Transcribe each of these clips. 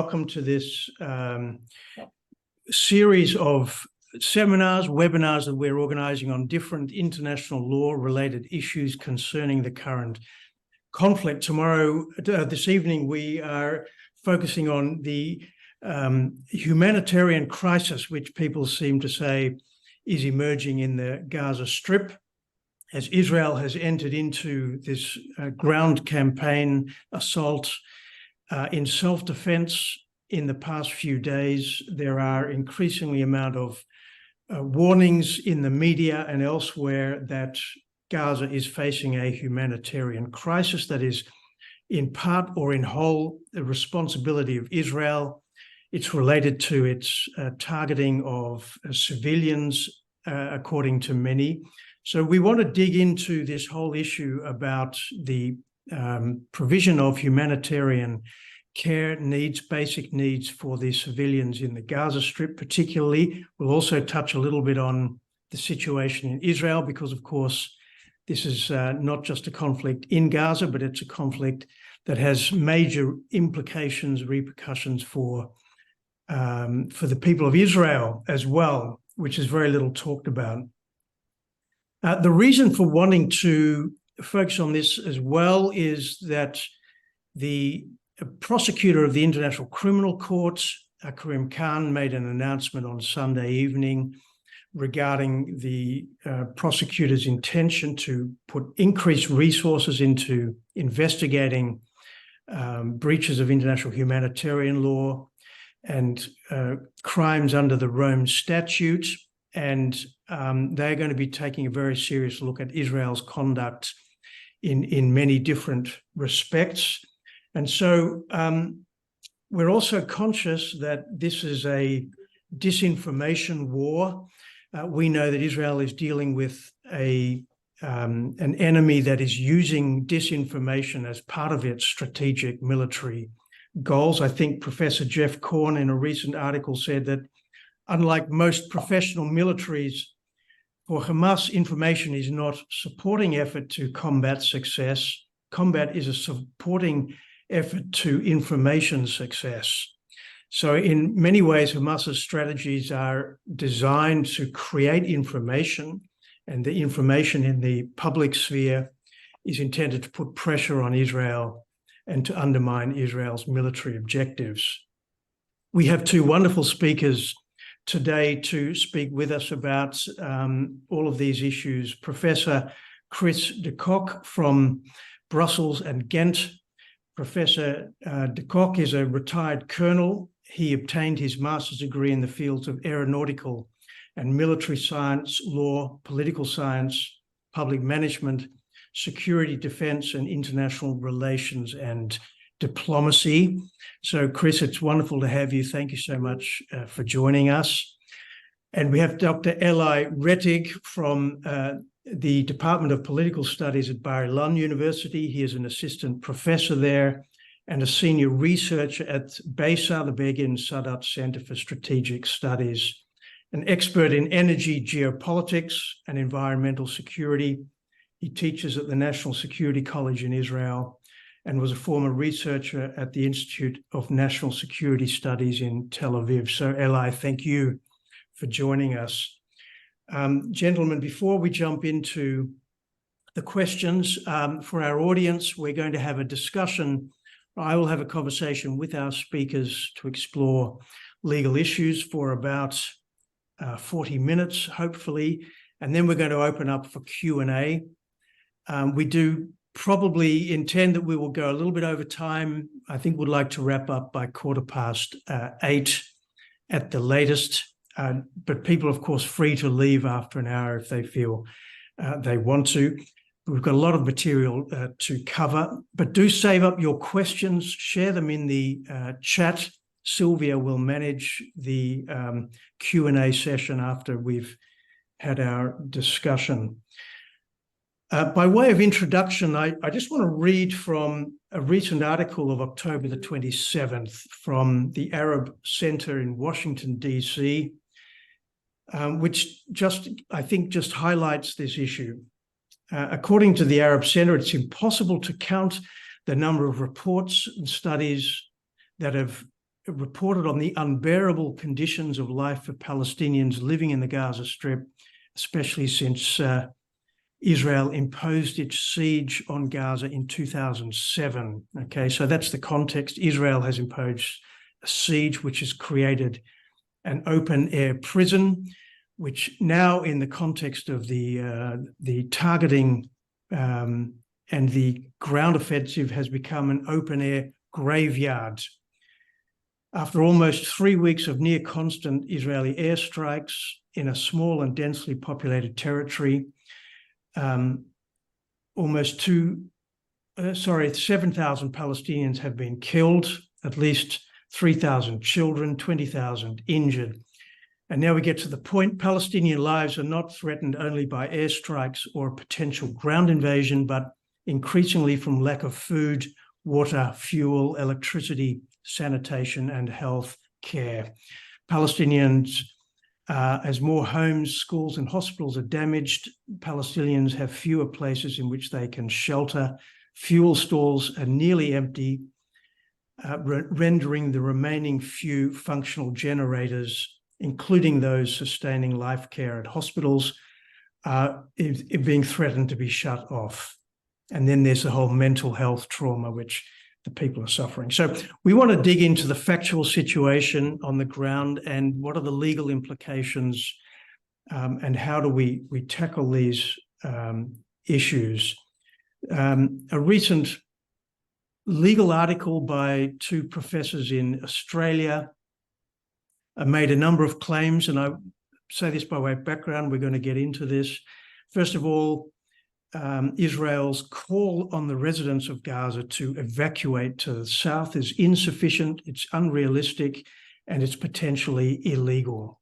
welcome to this series of seminars, webinars that we're organising on different international law-related issues concerning the current conflict. This evening, we are focusing on the humanitarian crisis, which people seem to say is emerging in the Gaza Strip, as Israel has entered into this ground campaign assault in self-defense. In the past few days, there are increasingly amount of warnings in the media and elsewhere that Gaza is facing a humanitarian crisis that is in part or in whole the responsibility of Israel. It's related to its targeting of civilians, according to many. So we want to dig into this whole issue about the provision of humanitarian care needs, basic needs for the civilians in the Gaza Strip particularly. We'll also touch a little bit on the situation in Israel because, of course, this is not just a conflict in Gaza, but it's a conflict that has major implications, repercussions for the people of Israel as well, which is very little talked about. The reason for wanting to focus on this as well is that the prosecutor of the International Criminal Court, Karim Khan, made an announcement on Sunday evening regarding the prosecutor's intention to put increased resources into investigating breaches of international humanitarian law and crimes under the Rome Statute. And they're going to be taking a very serious look at Israel's conduct in many different respects. And so we're also conscious that this is a disinformation war. We know that Israel is dealing with an enemy that is using disinformation as part of its strategic military goals. I think Professor Jeff Korn in a recent article said that unlike most professional militaries, for Hamas, information is not supporting effort to combat success. Combat is a supporting effort to information success. So in many ways, Hamas's strategies are designed to create information, and the information in the public sphere is intended to put pressure on Israel and to undermine Israel's military objectives. We have two wonderful speakers today to speak with us about all of these issues. Professor Chris de Kock from Brussels and Ghent. Professor de Kock is a retired colonel. He obtained his master's degree in the fields of aeronautical and military science, law, political science, public management, security, defense, and international relations and diplomacy. So, Chris, it's wonderful to have you. Thank you so much for joining us. And we have Dr. Eli Rettig from the Department of Political Studies at Bar-Ilan University. He is an assistant professor there and a senior researcher at BESA, the Begin Sadat Center for Strategic Studies, an expert in energy geopolitics and environmental security. He teaches at the National Security College in Israel and was a former researcher at the Institute of National Security Studies in Tel Aviv. So, Eli, thank you for joining us. Gentlemen, before we jump into the questions, for our audience, we're going to have a discussion. I will have a conversation with our speakers to explore legal issues for about 40 minutes, hopefully, and then we're going to open up for Q&A. We do probably intend that we will go a little bit over time. I think we'd like to wrap up by 8:15 at the latest. But people, of course, free to leave after an hour if they feel they want to. We've got a lot of material to cover, but do save up your questions, share them in the chat. Sylvia will manage the Q&A session after we've had our discussion. By way of introduction, I just want to read from a recent article of October the 27th from the Arab Center in Washington, D.C., which I think just highlights this issue. According to the Arab Center, it's impossible to count the number of reports and studies that have reported on the unbearable conditions of life for Palestinians living in the Gaza Strip, especially since Israel imposed its siege on Gaza in 2007. Okay, so that's the context. Israel has imposed a siege which has created an open-air prison, which now, in the context of the targeting and the ground offensive, has become an open-air graveyard. After almost 3 weeks of near constant Israeli airstrikes in a small and densely populated territory, almost 7,000 Palestinians have been killed, at least 3,000 children, 20,000 injured. And now we get to the point. Palestinian lives are not threatened only by airstrikes or a potential ground invasion, but increasingly from lack of food, water, fuel, electricity, sanitation, and health care. Palestinians, as more homes, schools, and hospitals are damaged, Palestinians have fewer places in which they can shelter. Fuel stores are nearly empty, rendering the remaining few functional generators, including those sustaining life care at hospitals, being threatened to be shut off. And then there's the whole mental health trauma which the people are suffering. So we want to dig into the factual situation on the ground and what are the legal implications, and how do we tackle these issues. A recent legal article by two professors in Australia made a number of claims, and I say this by way of background. We're going to get into this. First of all, Israel's call on the residents of Gaza to evacuate to the south is insufficient, it's unrealistic, and it's potentially illegal.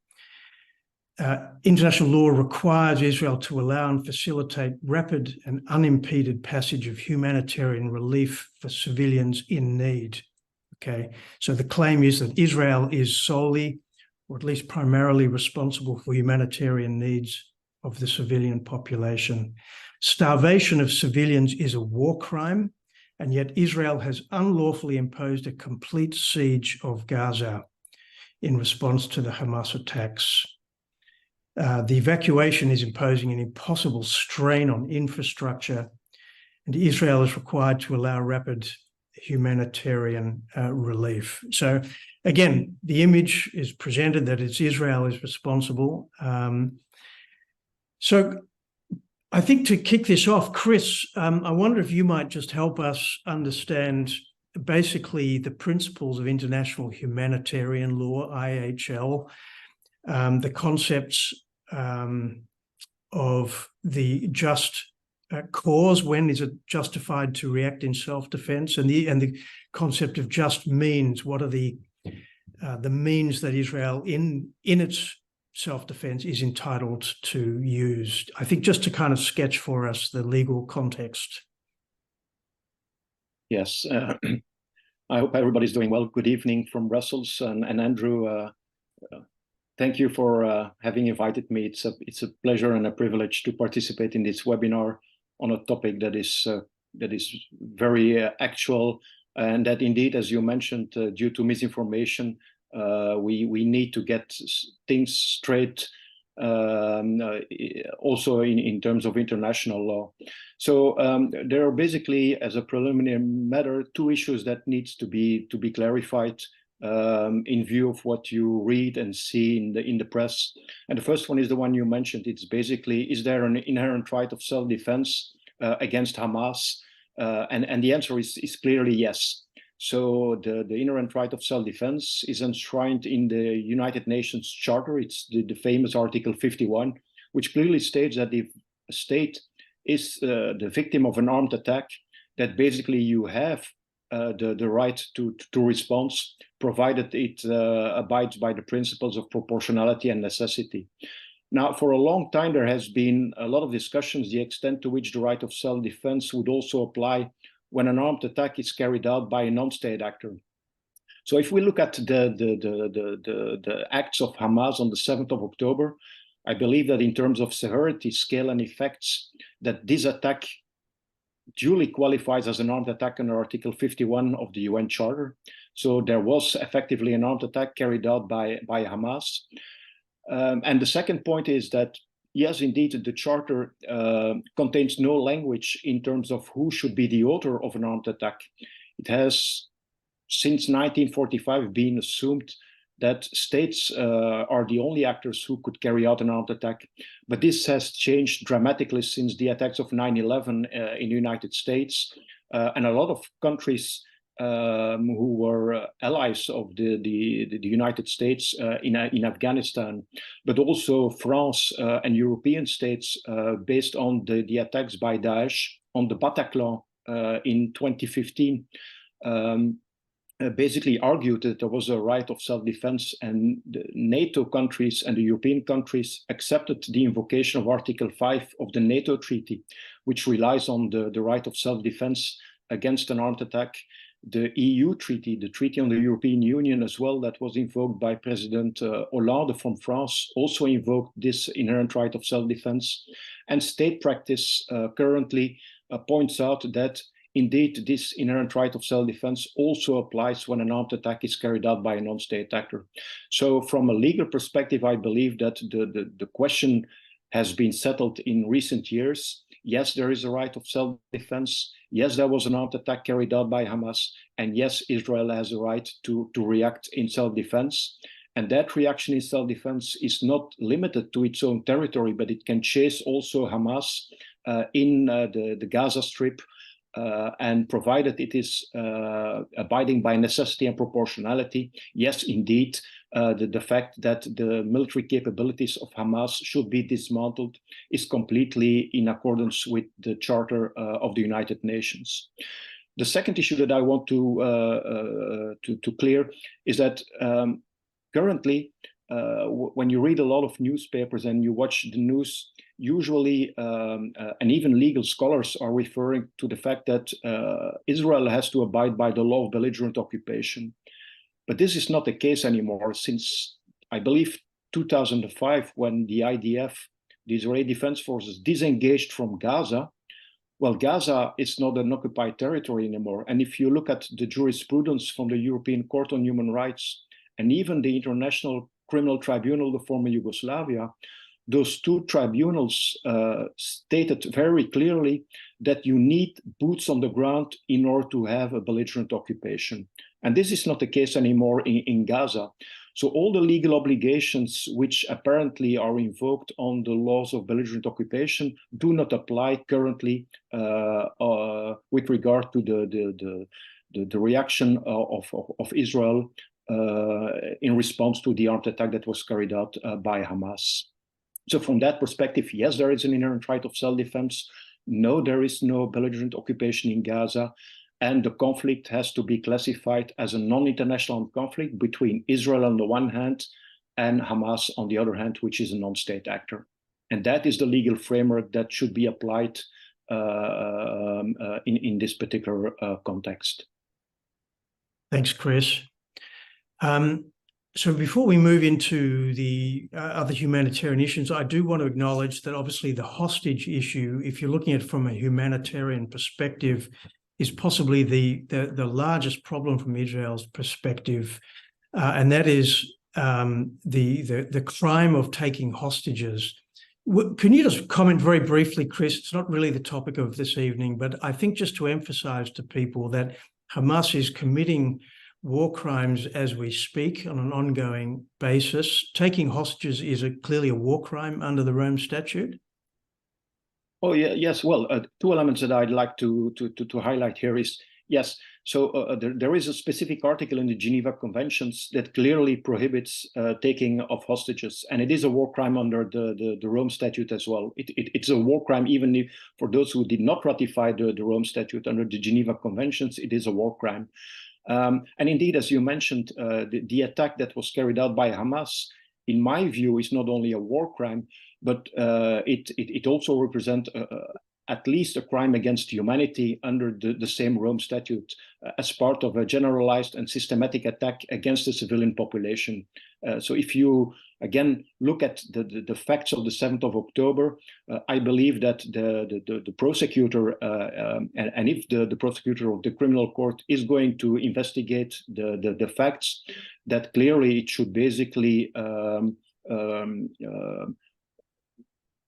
International law requires Israel to allow and facilitate rapid and unimpeded passage of humanitarian relief for civilians in need. Okay, so the claim is that Israel is solely, or at least primarily, responsible for humanitarian needs of the civilian population. Starvation of civilians is a war crime, and yet Israel has unlawfully imposed a complete siege of Gaza in response to the Hamas attacks. The evacuation is imposing an impossible strain on infrastructure, and Israel is required to allow rapid humanitarian relief. So again, the image is presented that it's Israel is responsible. So I think to kick this off, Chris, I wonder if you might just help us understand basically the principles of international humanitarian law, IHL, the concepts of the just cause, when is it justified to react in self-defense, and the concept of just means. What are the means that Israel in its self-defense is entitled to use? I think just to kind of sketch for us the legal context. Yes, I hope everybody's doing well. Good evening from Brussels, and Andrew, thank you for having invited me. It's a pleasure and a privilege to participate in this webinar on a topic that is very actual, and that indeed, as you mentioned, due to misinformation, we need to get things straight, also in terms of international law. So there are basically, as a preliminary matter, two issues that needs to be clarified in view of what you read and see in the press. And the first one is the one you mentioned. It's basically, is there an inherent right of self-defense against Hamas? And the answer is clearly yes. So the inherent right of self-defense is enshrined in the United Nations Charter. It's the famous Article 51, which clearly states that if a state is the victim of an armed attack, that basically you have the right to response, provided it abides by the principles of proportionality and necessity. Now, for a long time, there has been a lot of discussions the extent to which the right of self-defense would also apply when an armed attack is carried out by a non-state actor. So if we look at the acts of Hamas on the 7th of October, I believe that in terms of severity, scale, and effects, that this attack duly qualifies as an armed attack under Article 51 of the UN Charter. So there was effectively an armed attack carried out by Hamas. And the second point is that, yes, indeed, the charter contains no language in terms of who should be the author of an armed attack. It has, since 1945, been assumed that states are the only actors who could carry out an armed attack. But this has changed dramatically since the attacks of 9/11 in the United States. And a lot of countries who were allies of the United States in Afghanistan, but also France and European states based on the attacks by Daesh on the Bataclan in 2015. Basically argued that there was a right of self-defense, and the NATO countries and the European countries accepted the invocation of Article 5 of the NATO treaty, which relies on the right of self-defense against an armed attack. The EU treaty, the Treaty on the European Union as well, that was invoked by President Hollande from France, also invoked this inherent right of self-defense. And state practice currently points out that indeed, this inherent right of self-defense also applies when an armed attack is carried out by a non-state actor. So from a legal perspective, I believe that the question has been settled in recent years. Yes, there is a right of self-defense. Yes, there was an armed attack carried out by Hamas. And yes, Israel has a right to react in self-defense. And that reaction in self-defense is not limited to its own territory, but it can chase also Hamas in the Gaza Strip, and provided it is abiding by necessity and proportionality. Yes, indeed, the fact that the military capabilities of Hamas should be dismantled is completely in accordance with the Charter of the United Nations. The second issue that I want to clear is that currently, when you read a lot of newspapers and you watch the news, usually, and even legal scholars are referring to the fact that Israel has to abide by the law of belligerent occupation. But this is not the case anymore since, I believe, 2005, when the IDF, the Israeli Defense Forces, disengaged from Gaza. Well, Gaza is not an occupied territory anymore. And if you look at the jurisprudence from the European Court on Human Rights and even the International Criminal Tribunal of former Yugoslavia, those two tribunals stated very clearly that you need boots on the ground in order to have a belligerent occupation. And this is not the case anymore in Gaza. So all the legal obligations which apparently are invoked on the laws of belligerent occupation do not apply currently with regard to the reaction of Israel in response to the armed attack that was carried out by Hamas. So from that perspective, yes, there is an inherent right of self-defense. No, there is no belligerent occupation in Gaza. And the conflict has to be classified as a non-international conflict between Israel on the one hand and Hamas on the other hand, which is a non-state actor. And that is the legal framework that should be applied in this particular context. Thanks, Chris. So before we move into the other humanitarian issues, I do want to acknowledge that obviously the hostage issue, if you're looking at it from a humanitarian perspective, is possibly the largest problem from Israel's perspective, and that is the crime of taking hostages. Can you just comment very briefly, Chris? It's not really the topic of this evening, but I think just to emphasize to people that Hamas is committing war crimes as we speak on an ongoing basis. Taking hostages is clearly a war crime under the Rome Statute. Oh, yeah, yes. Well, two elements that I'd like to highlight here is, yes, so there is a specific article in the Geneva Conventions that clearly prohibits taking of hostages, and it is a war crime under the Rome Statute as well. It's a war crime even if, for those who did not ratify the Rome Statute under the Geneva Conventions, it is a war crime. And indeed, as you mentioned, the attack that was carried out by Hamas, in my view, is not only a war crime, but it also represents at least a crime against humanity under the same Rome Statute as part of a generalized and systematic attack against the civilian population. So if you, again, look at the facts of the 7th of October, I believe that the prosecutor, and if the prosecutor of the criminal court is going to investigate the facts, that clearly it should basically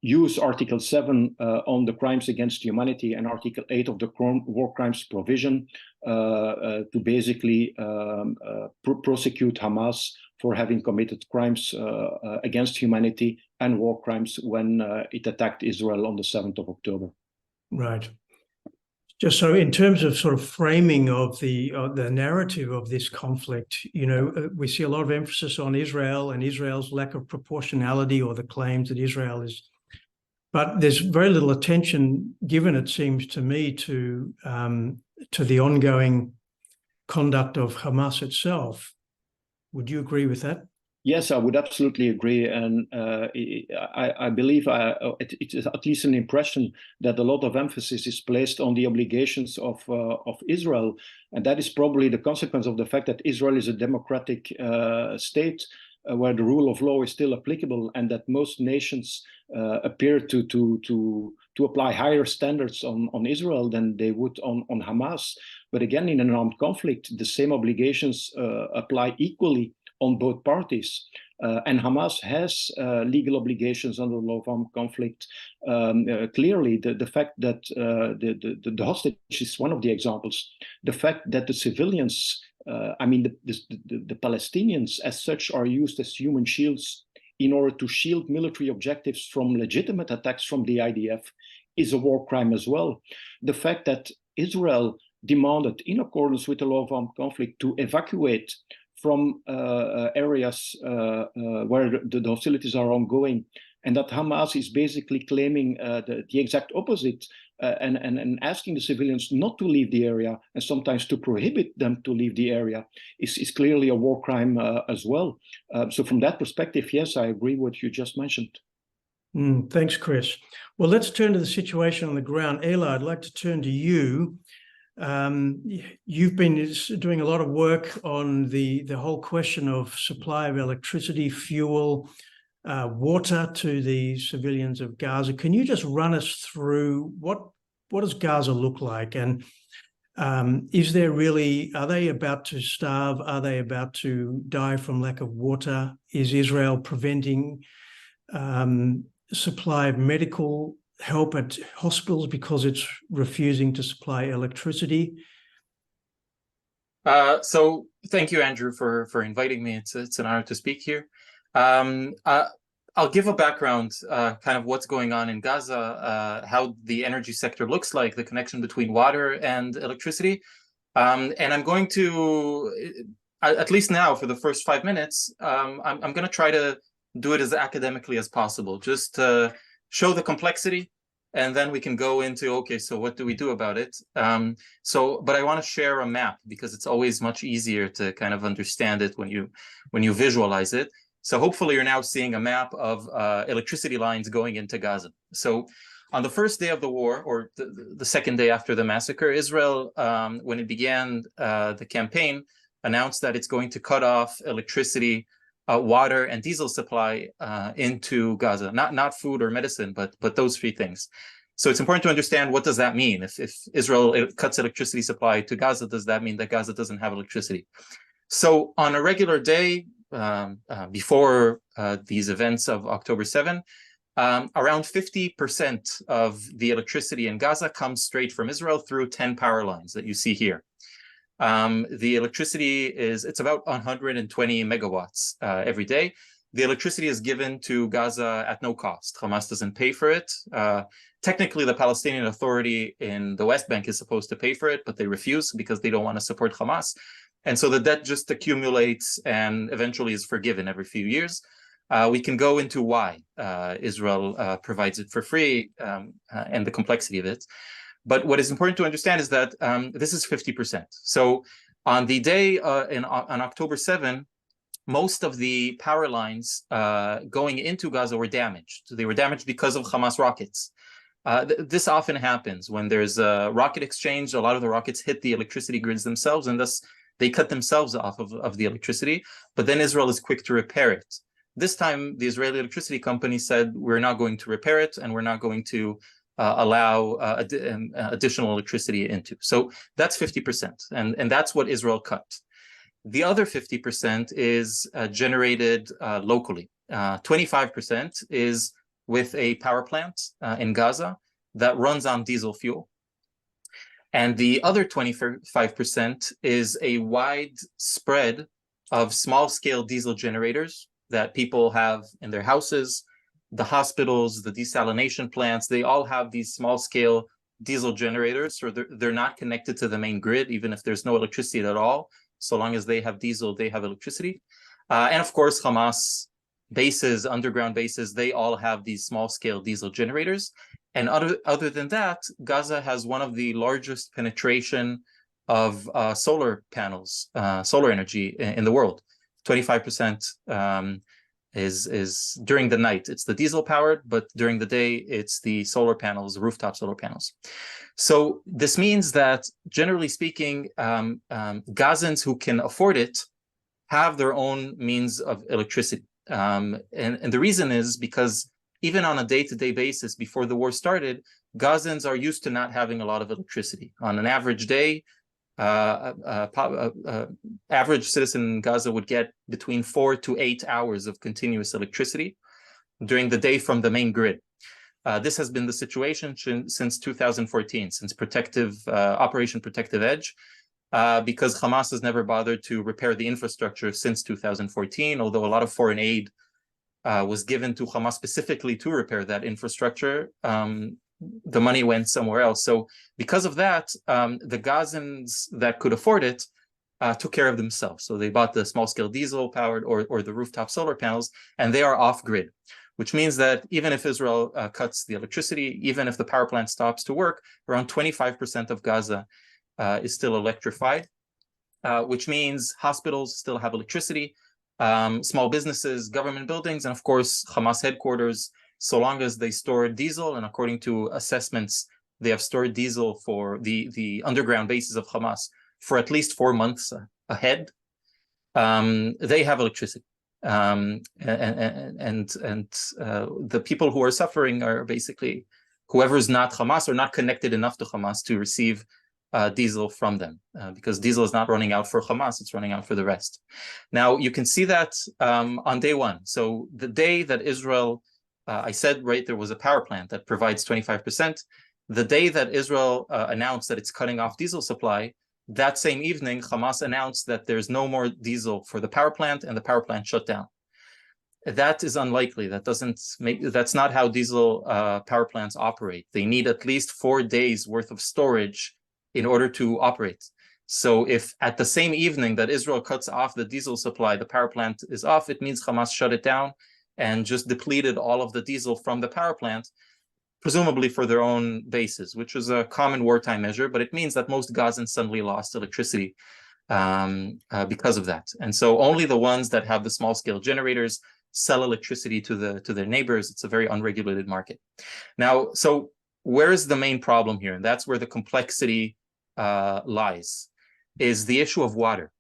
use Article 7 on the crimes against humanity and Article 8 of the war crimes provision to basically prosecute Hamas for having committed crimes against humanity and war crimes when it attacked Israel on the 7th of October. Right. Just so in terms of sort of framing of the narrative of this conflict, you know, we see a lot of emphasis on Israel and Israel's lack of proportionality, or the claims that Israel is, but there's very little attention given, it seems to me, to the ongoing conduct of Hamas itself. Would you agree with that? Yes, I would absolutely agree, and I believe it is at least an impression that a lot of emphasis is placed on the obligations of Israel, and that is probably the consequence of the fact that Israel is a democratic state where the rule of law is still applicable, and that most nations appear to apply higher standards on Israel than they would on Hamas. But again, in an armed conflict, the same obligations apply equally on both parties. And Hamas has legal obligations under the law of armed conflict. Clearly, the fact that the hostage is one of the examples. The fact that the civilians, the Palestinians as such, are used as human shields in order to shield military objectives from legitimate attacks from the IDF is a war crime as well. The fact that Israel demanded, in accordance with the law of armed conflict, to evacuate from areas where the hostilities are ongoing, and that Hamas is basically claiming the exact opposite and asking the civilians not to leave the area and sometimes to prohibit them to leave the area is clearly a war crime as well. So from that perspective, yes, I agree with what you just mentioned. Thanks, Chris. Well, let's turn to the situation on the ground. Ela, I'd like to turn to you. You've been doing a lot of work on the whole question of supply of electricity, fuel, water to the civilians of Gaza. Can you just run us through what does Gaza look like? And is there really, are they about to starve? Are they about to die from lack of water? Is Israel preventing supply of medical help at hospitals because it's refusing to supply electricity? So thank you, Andrew, for inviting me. It's an honor to speak here. I'll give a background, kind of what's going on in Gaza, how the energy sector looks like, the connection between water and electricity. And I'm going to, at least now for the first 5 minutes, I'm going to try to do it as academically as possible, just to show the complexity, and then we can go into, okay, so what do we do about it? But I want to share a map because it's always much easier to kind of understand it when you visualize it. So hopefully you're now seeing a map of electricity lines going into Gaza. So on the first day of the war, or the second day after the massacre, Israel, when it began the campaign, announced that it's going to cut off electricity, water, and diesel supply into Gaza. Not food or medicine, but those three things. So it's important to understand, what does that mean? If Israel cuts electricity supply to Gaza, does that mean that Gaza doesn't have electricity? So on a regular day, before these events of October 7, around 50% of the electricity in Gaza comes straight from Israel through 10 power lines that you see here. The electricity it's about 120 megawatts every day. The electricity is given to Gaza at no cost. Hamas doesn't pay for it. Technically, the Palestinian Authority in the West Bank is supposed to pay for it, but they refuse because they don't want to support Hamas. And so the debt just accumulates and eventually is forgiven every few years. We can go into why Israel provides it for free and the complexity of it. But what is important to understand is that this is 50%. So on the day on October 7, most of the power lines going into Gaza were damaged. So they were damaged because of Hamas rockets. This often happens when there's a rocket exchange. A lot of the rockets hit the electricity grids themselves, and thus they cut themselves off of the electricity. But then Israel is quick to repair it. This time, the Israeli electricity company said, we're not going to repair it, and we're not going to allow additional electricity into. So that's 50%, and that's what Israel cut. The other 50% is generated locally. 25% is with a power plant in Gaza that runs on diesel fuel. And the other 25% is a wide spread of small-scale diesel generators that people have in their houses. The hospitals, the desalination plants, they all have these small-scale diesel generators, so they're not connected to the main grid, even if there's no electricity at all. So long as they have diesel, they have electricity. And of course, Hamas bases, underground bases, they all have these small-scale diesel generators. And other than that, Gaza has one of the largest penetration of solar panels, solar energy in the world. 25% is during the night. It's the diesel powered, but during the day, it's the solar panels, rooftop solar panels. So this means that, generally speaking, Gazans who can afford it have their own means of electricity. And the reason is because even on a day-to-day basis before the war started, Gazans are used to not having a lot of electricity. On an average day, average citizen in Gaza would get between 4 to 8 hours of continuous electricity during the day from the main grid. This has been the situation since 2014, since Operation Protective Edge, because Hamas has never bothered to repair the infrastructure since 2014, although a lot of foreign aid was given to Hamas specifically to repair that infrastructure. The money went somewhere else. So because of that, the Gazans that could afford it took care of themselves. So they bought the small-scale diesel-powered or the rooftop solar panels, and they are off-grid, which means that even if Israel cuts the electricity, even if the power plant stops to work, around 25% of Gaza is still electrified, which means hospitals still have electricity, small businesses, government buildings, and of course, Hamas headquarters, so long as they store diesel, and according to assessments, they have stored diesel for the underground bases of Hamas for at least 4 months ahead, they have electricity. And the people who are suffering are basically whoever is not Hamas or not connected enough to Hamas to receive diesel from them, because diesel is not running out for Hamas, it's running out for the rest. Now, you can see that on day one. So the day that Israel, I said, right, there was a power plant that provides 25%. The day that Israel announced that it's cutting off diesel supply, that same evening, Hamas announced that there's no more diesel for the power plant, and the power plant shut down. That is unlikely. That's not how diesel power plants operate. They need at least 4 days worth of storage in order to operate. So if at the same evening that Israel cuts off the diesel supply, the power plant is off, it means Hamas shut it down and just depleted all of the diesel from the power plant, presumably for their own bases, which is a common wartime measure, but it means that most Gazans suddenly lost electricity because of that. And so only the ones that have the small-scale generators sell electricity to their neighbors. It's a very unregulated market. Now, so where is the main problem here? And that's where the complexity lies, is the issue of water.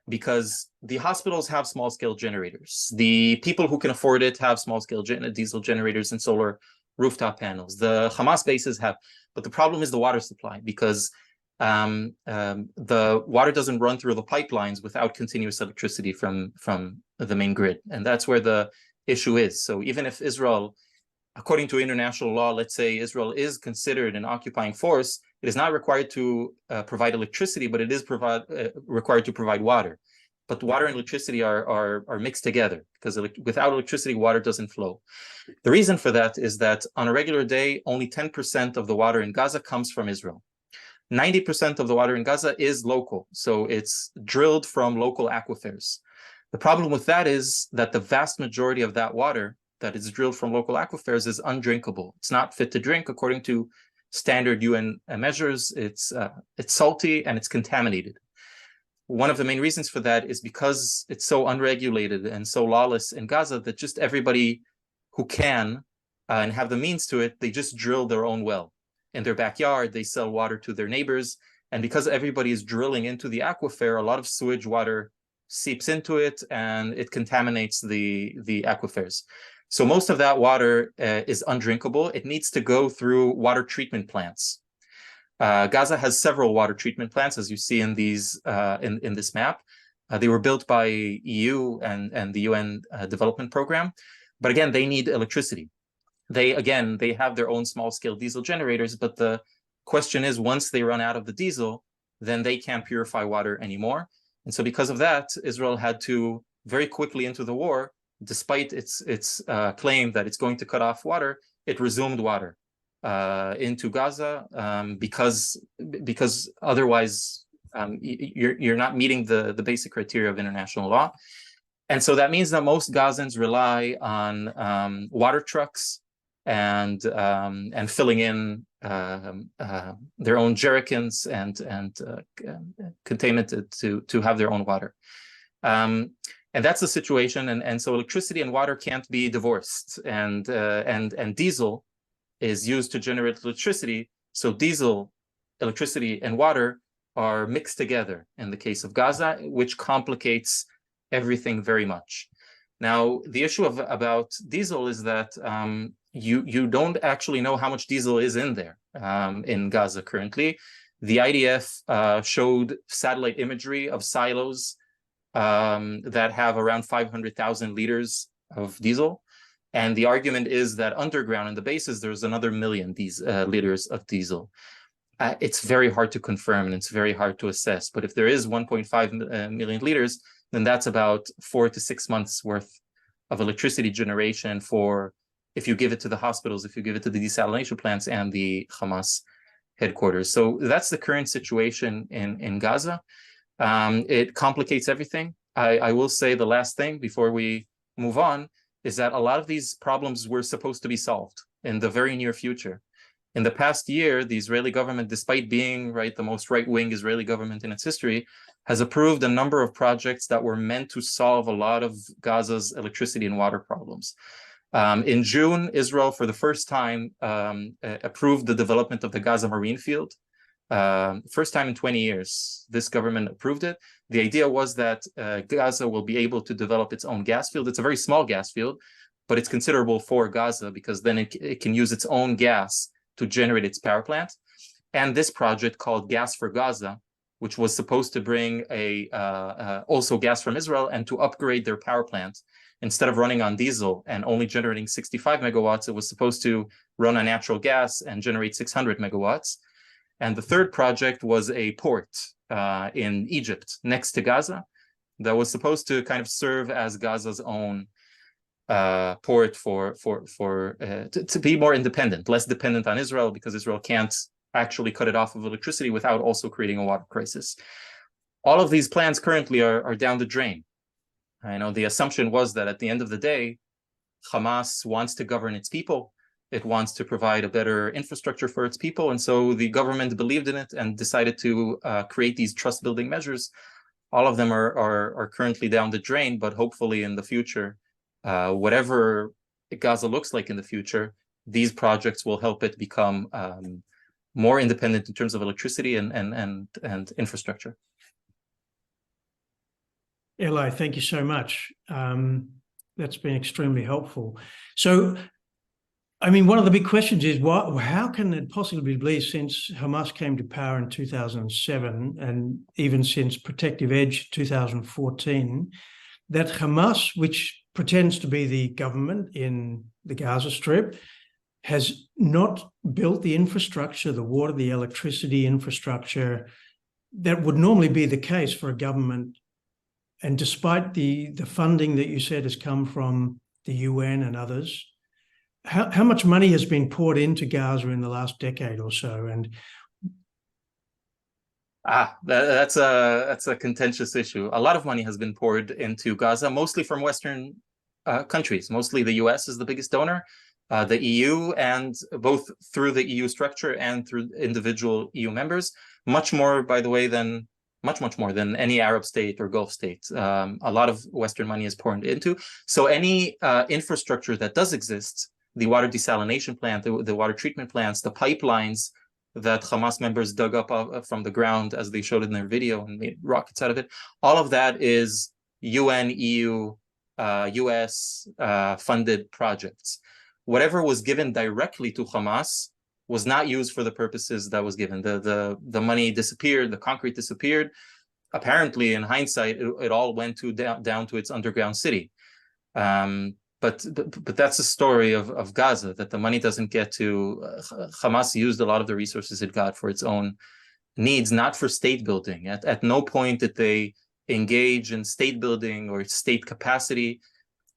Because the hospitals have small-scale generators. The people who can afford it have small-scale diesel generators and solar rooftop panels. The Hamas bases have, but the problem is the water supply, because the water doesn't run through the pipelines without continuous electricity from the main grid. And that's where the issue is. So even if Israel, according to international law, let's say Israel is considered an occupying force, it is not required to provide electricity, but it is required to provide water. But water and electricity are mixed together, because without electricity, water doesn't flow. The reason for that is that on a regular day, only 10% of the water in Gaza comes from Israel. 90% of the water in Gaza is local, so it's drilled from local aquifers. The problem with that is that the vast majority of that water that is drilled from local aquifers is undrinkable. It's not fit to drink according to standard UN measures. It's salty and it's contaminated. One of the main reasons for that is because it's so unregulated and so lawless in Gaza that just everybody who can and have the means to it, they just drill their own well. In their backyard, they sell water to their neighbors. And because everybody is drilling into the aquifer, a lot of sewage water seeps into it and it contaminates the aquifers. So most of that water is undrinkable. It needs to go through water treatment plants. Gaza has several water treatment plants, as you see in these in this map. They were built by EU and the UN Development Program. But again, they need electricity. They have their own small-scale diesel generators, but the question is, once they run out of the diesel, then they can't purify water anymore. And so because of that, Israel had to very quickly into the war, despite its claim that it's going to cut off water, it resumed water into Gaza because otherwise you're not meeting the basic criteria of international law. And so that means that most Gazans rely on water trucks and filling in their own jerrycans and containment to have their own water. And that's the situation. And so electricity and water can't be divorced. And diesel is used to generate electricity. So diesel, electricity, and water are mixed together in the case of Gaza, which complicates everything very much. Now, the issue about diesel is that you don't actually know how much diesel is in there in Gaza currently. The IDF showed satellite imagery of silos that have around 500,000 liters of diesel. And the argument is that underground in the bases, there's another million liters of diesel. It's very hard to confirm and it's very hard to assess. But if there is 1.5 million liters, then that's about 4 to 6 months worth of electricity generation for, if you give it to the hospitals, if you give it to the desalination plants and the Hamas headquarters. So that's the current situation in Gaza. It complicates everything. I will say the last thing before we move on is that a lot of these problems were supposed to be solved in the very near future. In the past year, the Israeli government, despite being the most right-wing Israeli government in its history, has approved a number of projects that were meant to solve a lot of Gaza's electricity and water problems. In June, Israel, for the first time, approved the development of the Gaza Marine Field. First time in 20 years, this government approved it. The idea was that Gaza will be able to develop its own gas field. It's a very small gas field, but it's considerable for Gaza because then it can use its own gas to generate its power plant. And this project called Gas for Gaza, which was supposed to bring also gas from Israel and to upgrade their power plant. Instead of running on diesel and only generating 65 megawatts, it was supposed to run on natural gas and generate 600 megawatts. And the third project was a port in Egypt next to Gaza that was supposed to kind of serve as Gaza's own port to be more independent, less dependent on Israel, because Israel can't actually cut it off of electricity without also creating a water crisis. All of these plans currently are down the drain. I know the assumption was that at the end of the day, Hamas wants to govern its people. It wants to provide a better infrastructure for its people. And so the government believed in it and decided to create these trust building measures. All of them are currently down the drain, but hopefully in the future, whatever Gaza looks like in the future, these projects will help it become more independent in terms of electricity and infrastructure. Eli, thank you so much. That's been extremely helpful. So, I mean, one of the big questions is, how can it possibly be, since Hamas came to power in 2007 and even since Protective Edge 2014, that Hamas, which pretends to be the government in the Gaza Strip, has not built the infrastructure, the water, the electricity infrastructure that would normally be the case for a government. And despite the funding that you said has come from the UN and others, how much money has been poured into Gaza in the last decade or so? And that's a contentious issue. A lot of money has been poured into Gaza, mostly from Western countries. Mostly the US is the biggest donor, the EU, and both through the EU structure and through individual EU members. Much more, by the way, than much more than any Arab state or Gulf state. A lot of Western money is poured into. So any infrastructure that does exist the water desalination plant, the water treatment plants, the pipelines that Hamas members dug up from the ground, as they showed in their video, and made rockets out of it. All of that is UN, EU, US funded projects. Whatever was given directly to Hamas was not used for the purposes that was given. The money disappeared, the concrete disappeared. Apparently, in hindsight, it all went down to its underground city. But that's the story of Gaza, that the money doesn't get to Hamas used a lot of the resources it got for its own needs, not for state building. At no point did they engage in state building or state capacity.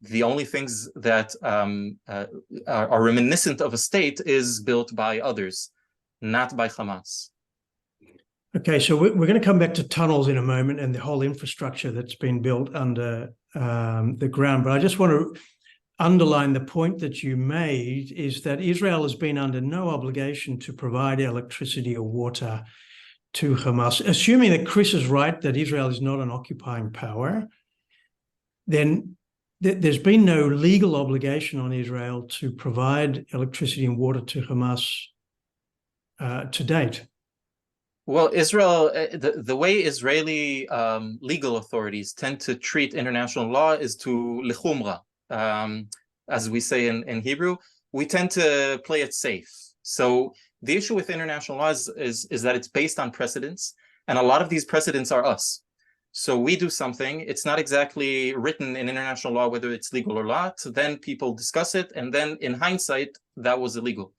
The only things that are reminiscent of a state is built by others, not by Hamas. Okay, so we're going to come back to tunnels in a moment and the whole infrastructure that's been built under the ground. But I just want to underline the point that you made, is that Israel has been under no obligation to provide electricity or water to Hamas. Assuming that Chris is right, that Israel is not an occupying power, then there's been no legal obligation on Israel to provide electricity and water to Hamas to date. Well, Israel, the way Israeli legal authorities tend to treat international law is to lechumra, as we say in Hebrew. We tend to play it safe. So the issue with international law is that it's based on precedents, and a lot of these precedents are us. So we do something, it's not exactly written in international law whether it's legal or not, then people discuss it, and then in hindsight, that was illegal.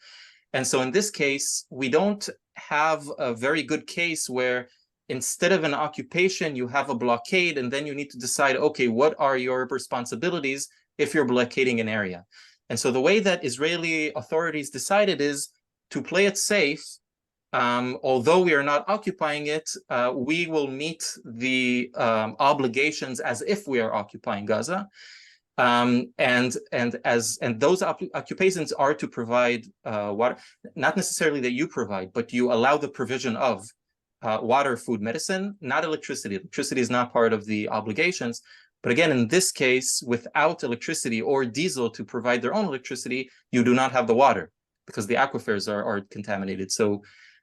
And so in this case, we don't have a very good case where instead of an occupation, you have a blockade, and then you need to decide, okay, what are your responsibilities if you're blockading an area? And so the way that Israeli authorities decided is to play it safe. Although we are not occupying it, we will meet the obligations as if we are occupying Gaza. And those occupations are to provide water, not necessarily that you provide, but you allow the provision of water, food, medicine, not electricity. Electricity is not part of the obligations. But again, in this case, without electricity or diesel to provide their own electricity, you do not have the water because the aquifers are contaminated. So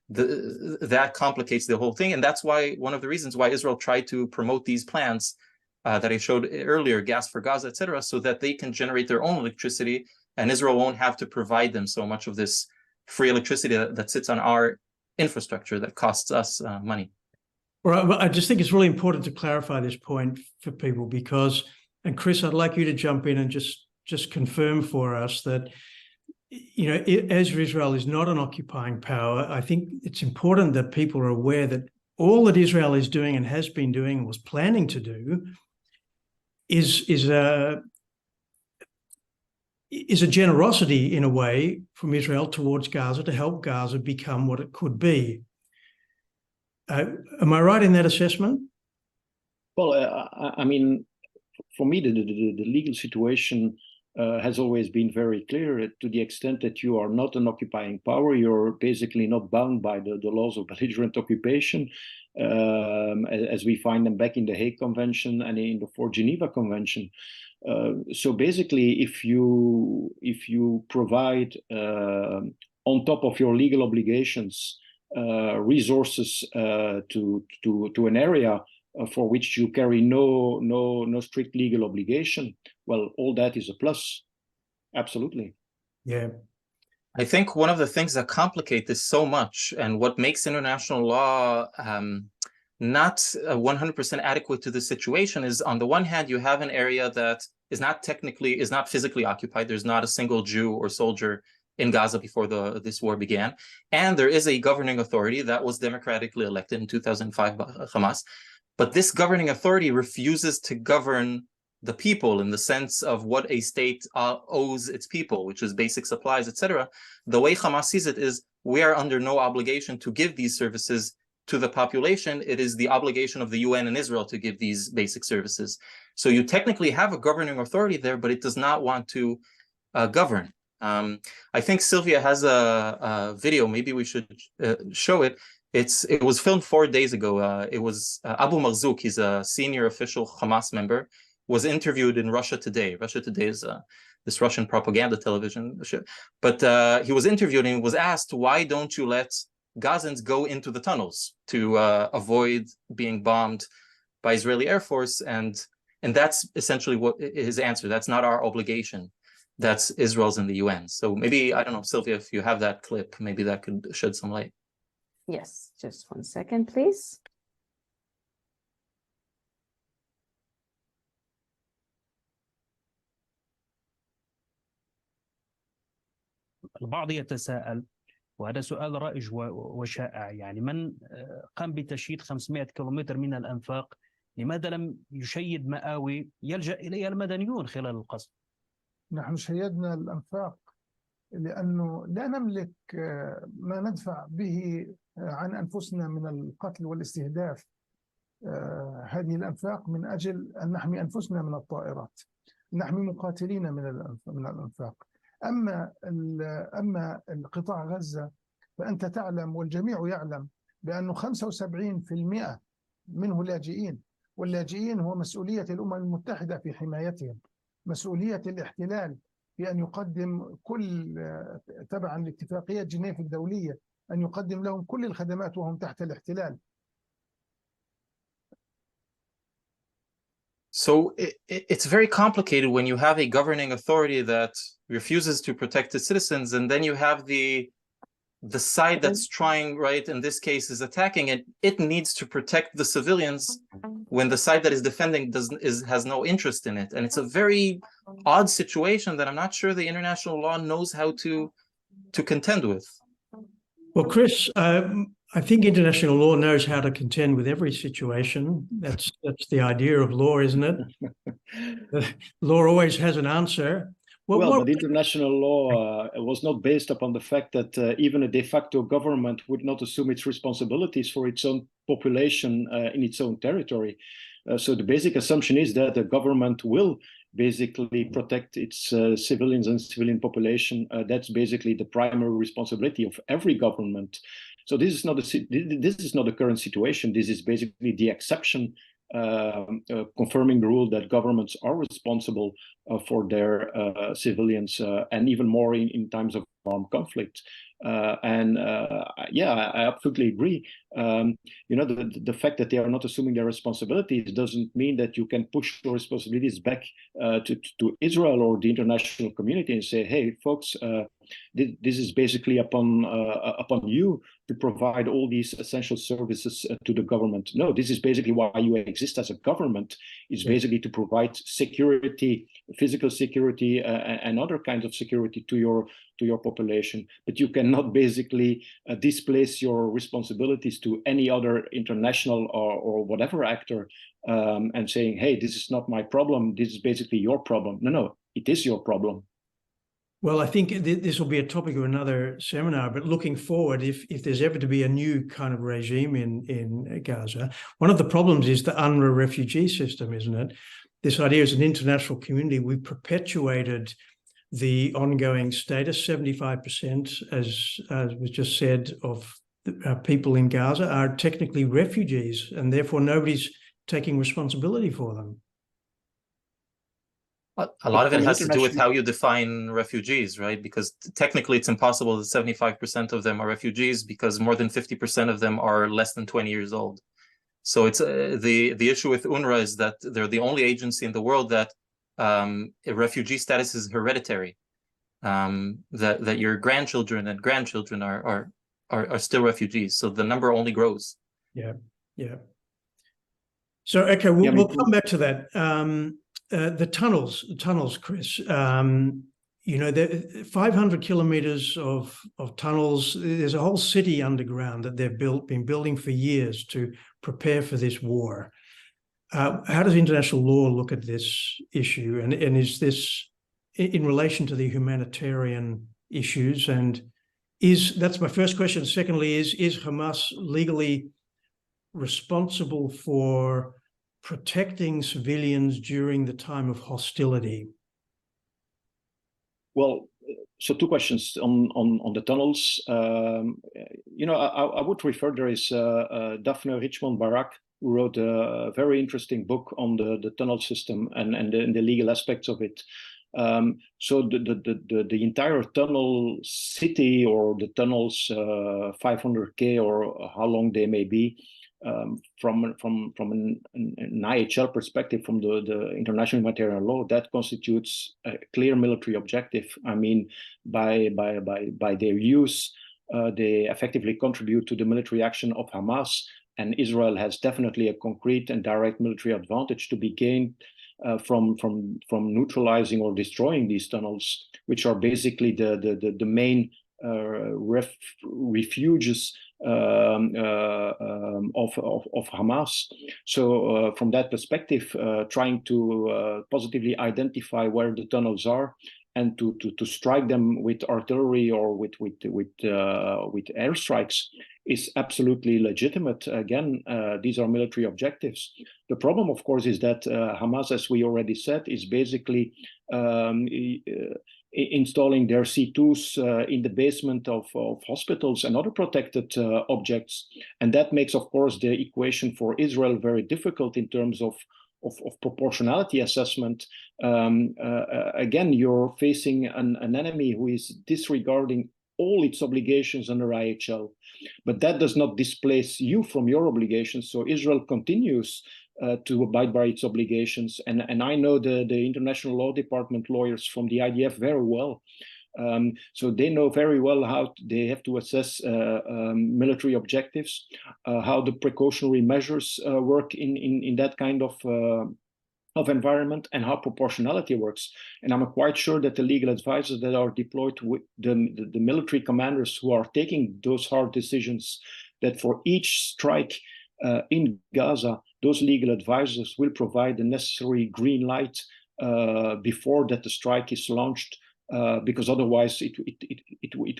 that complicates the whole thing. And that's why one of the reasons why Israel tried to promote these plants that I showed earlier, gas for Gaza, etc., so that they can generate their own electricity, and Israel won't have to provide them so much of this free electricity that sits on our infrastructure that costs us money. Well, I just think it's really important to clarify this point for people because, and Chris, I'd like you to jump in and just confirm for us that, you know, as Israel is not an occupying power, I think it's important that people are aware that all that Israel is doing and has been doing and was planning to do is a generosity in a way from Israel towards Gaza to help Gaza become what it could be. Am I right in that assessment? Well, I mean, for me, the legal situation has always been very clear. To the extent that you are not an occupying power, you're basically not bound by the laws of belligerent occupation, as we find them back in the Hague Convention and in the Fourth Geneva Convention. So basically, if you provide on top of your legal obligations resources to an area for which you carry no strict legal obligation, well, all that is a plus. Absolutely. Yeah. I think one of the things that complicate this so much and what makes international law not 100% adequate to the situation is, on the one hand, you have an area that is not physically occupied. There's not a single Jew or soldier in Gaza before this war began. And there is a governing authority that was democratically elected in 2005 by Hamas. But this governing authority refuses to govern the people in the sense of what a state owes its people, which is basic supplies, etc. The way Hamas sees it is, we are under no obligation to give these services to the population. It is the obligation of the UN and Israel to give these basic services. So you technically have a governing authority there, but it does not want to govern. I think Sylvia has a video, maybe we should show it. It was filmed 4 days ago. It was Abu Marzouk, he's a senior official Hamas member, was interviewed in Russia Today. Russia Today is this Russian propaganda television show. But he was interviewed and was asked, why don't you let Gazans go into the tunnels to avoid being bombed by Israeli Air Force? And that's essentially what his answer. That's not our obligation. That's Israel's and the UN. So maybe, I don't know, Sylvia, if you have that clip, maybe that could shed some light. Yes, just 1 second, please. البعض يتساءل، وهذا سؤال رائج وشائع، يعني من قام بتشييد 500 كيلومتر من الأنفاق، لماذا لم يشيد مآوي يلجأ إليها المدنيون خلال القصف؟ نحن شيدنا الأنفاق لأنه لا نملك ما ندفع به عن أنفسنا من القتل والاستهداف. هذه الأنفاق من أجل أن نحمي أنفسنا من الطائرات، نحمي مقاتلين من الأنفاق. أما القطاع غزة فأنت تعلم والجميع يعلم بأنه 75% منه لاجئين، واللاجئين هو مسؤولية الأمم المتحدة في حمايتهم، مسؤولية الاحتلال في أن يقدم كل تبعا لاتفاقية جنيف الدولية أن يقدم لهم كل الخدمات وهم تحت الاحتلال. So it's very complicated when you have a governing authority that refuses to protect its citizens, and then you have the side that's trying, right, in this case is attacking it. It needs to protect the civilians when the side that is defending has no interest in it. And it's a very odd situation that I'm not sure the international law knows how to contend with. Well, Chris, I think international law knows how to contend with every situation. That's the idea of law, isn't it? Law always has an answer. But international law was not based upon the fact that even a de facto government would not assume its responsibilities for its own population in its own territory. So the basic assumption is that the government will basically protect its civilians and civilian population. That's basically the primary responsibility of every government. So this is not the current situation. This is basically the exception, confirming the rule that governments are responsible for their civilians, and even more in times of armed conflict. Yeah, I absolutely agree. The fact that they are not assuming their responsibilities doesn't mean that you can push the responsibilities back to Israel or the international community and say, hey, folks, this is basically upon you to provide all these essential services to the government. No, this is basically why you exist as a government. It's basically to provide security, physical security, and other kinds of security to your population. But you cannot basically displace your responsibilities to any other international or whatever actor and saying, hey, this is not my problem. This is basically your problem. No, it is your problem. Well, I think this will be a topic of another seminar, but looking forward, if there's ever to be a new kind of regime in Gaza, one of the problems is the UNRWA refugee system, isn't it? This idea as an international community, we perpetuated the ongoing status. 75%, as was just said, of people in Gaza are technically refugees, and therefore nobody's taking responsibility for them. A lot of it has to do with how you define refugees, right? Because technically it's impossible that 75% of them are refugees because more than 50% of them are less than 20 years old. So it's the issue with UNRWA is that they're the only agency in the world that refugee status is hereditary, that your grandchildren and grandchildren are still refugees. So the number only grows. Yeah. So, okay, we'll come back to that. The tunnels, Chris, the 500 kilometers of tunnels, there's a whole city underground that they've been building for years to prepare for this war. How does international law look at this issue? And is this in relation to the humanitarian issues? And that's my first question. Secondly, is Hamas legally responsible for protecting civilians during the time of hostility? Well, so two questions on the tunnels. I would refer, there is Daphne Richmond Barak, who wrote a very interesting book on the tunnel system and the legal aspects of it. So the entire tunnel city, or the tunnels 500K or how long they may be, from an IHL perspective, from the international humanitarian law, that constitutes a clear military objective. I mean, by their use, they effectively contribute to the military action of Hamas, and Israel has definitely a concrete and direct military advantage to be gained from neutralizing or destroying these tunnels, which are basically the main refuges of Hamas. So from that perspective, trying to positively identify where the tunnels are and to strike them with artillery or with airstrikes is absolutely legitimate. Again, these are military objectives. The problem, of course, is that Hamas, as we already said, is basically installing their C2s in the basement of hospitals and other protected objects. And that makes, of course, the equation for Israel very difficult in terms of proportionality assessment. Again, you're facing an enemy who is disregarding all its obligations under IHL, but that does not displace you from your obligations. So Israel continues to abide by its obligations. And I know the International Law Department lawyers from the IDF very well. So they know very well how they have to assess military objectives, how the precautionary measures work in that kind of environment, and how proportionality works. And I'm quite sure that the legal advisors that are deployed with the military commanders who are taking those hard decisions, that for each strike in Gaza, those legal advisors will provide the necessary green light before that the strike is launched, because otherwise it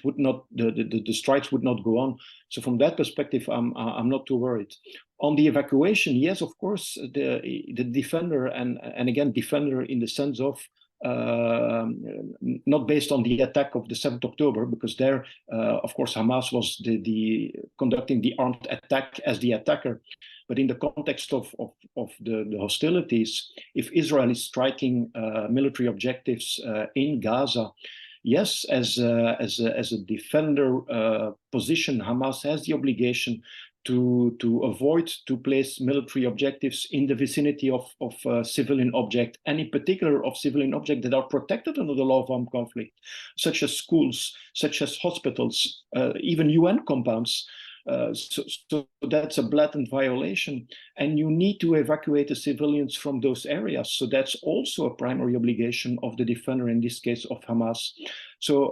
would not, the strikes would not go on. So from that perspective, I'm not too worried. On the evacuation, yes, of course, the defender, and again, defender in the sense of not based on the attack of the 7th October, because there, of course, Hamas was conducting the armed attack as the attacker. But in the context of the hostilities, if Israel is striking military objectives in Gaza, yes, as a defender position, Hamas has the obligation to avoid to place military objectives in the vicinity of civilian objects, and in particular of civilian objects that are protected under the law of armed conflict, such as schools, such as hospitals, even UN compounds. So that's a blatant violation, and you need to evacuate the civilians from those areas. So that's also a primary obligation of the defender, in this case of Hamas. So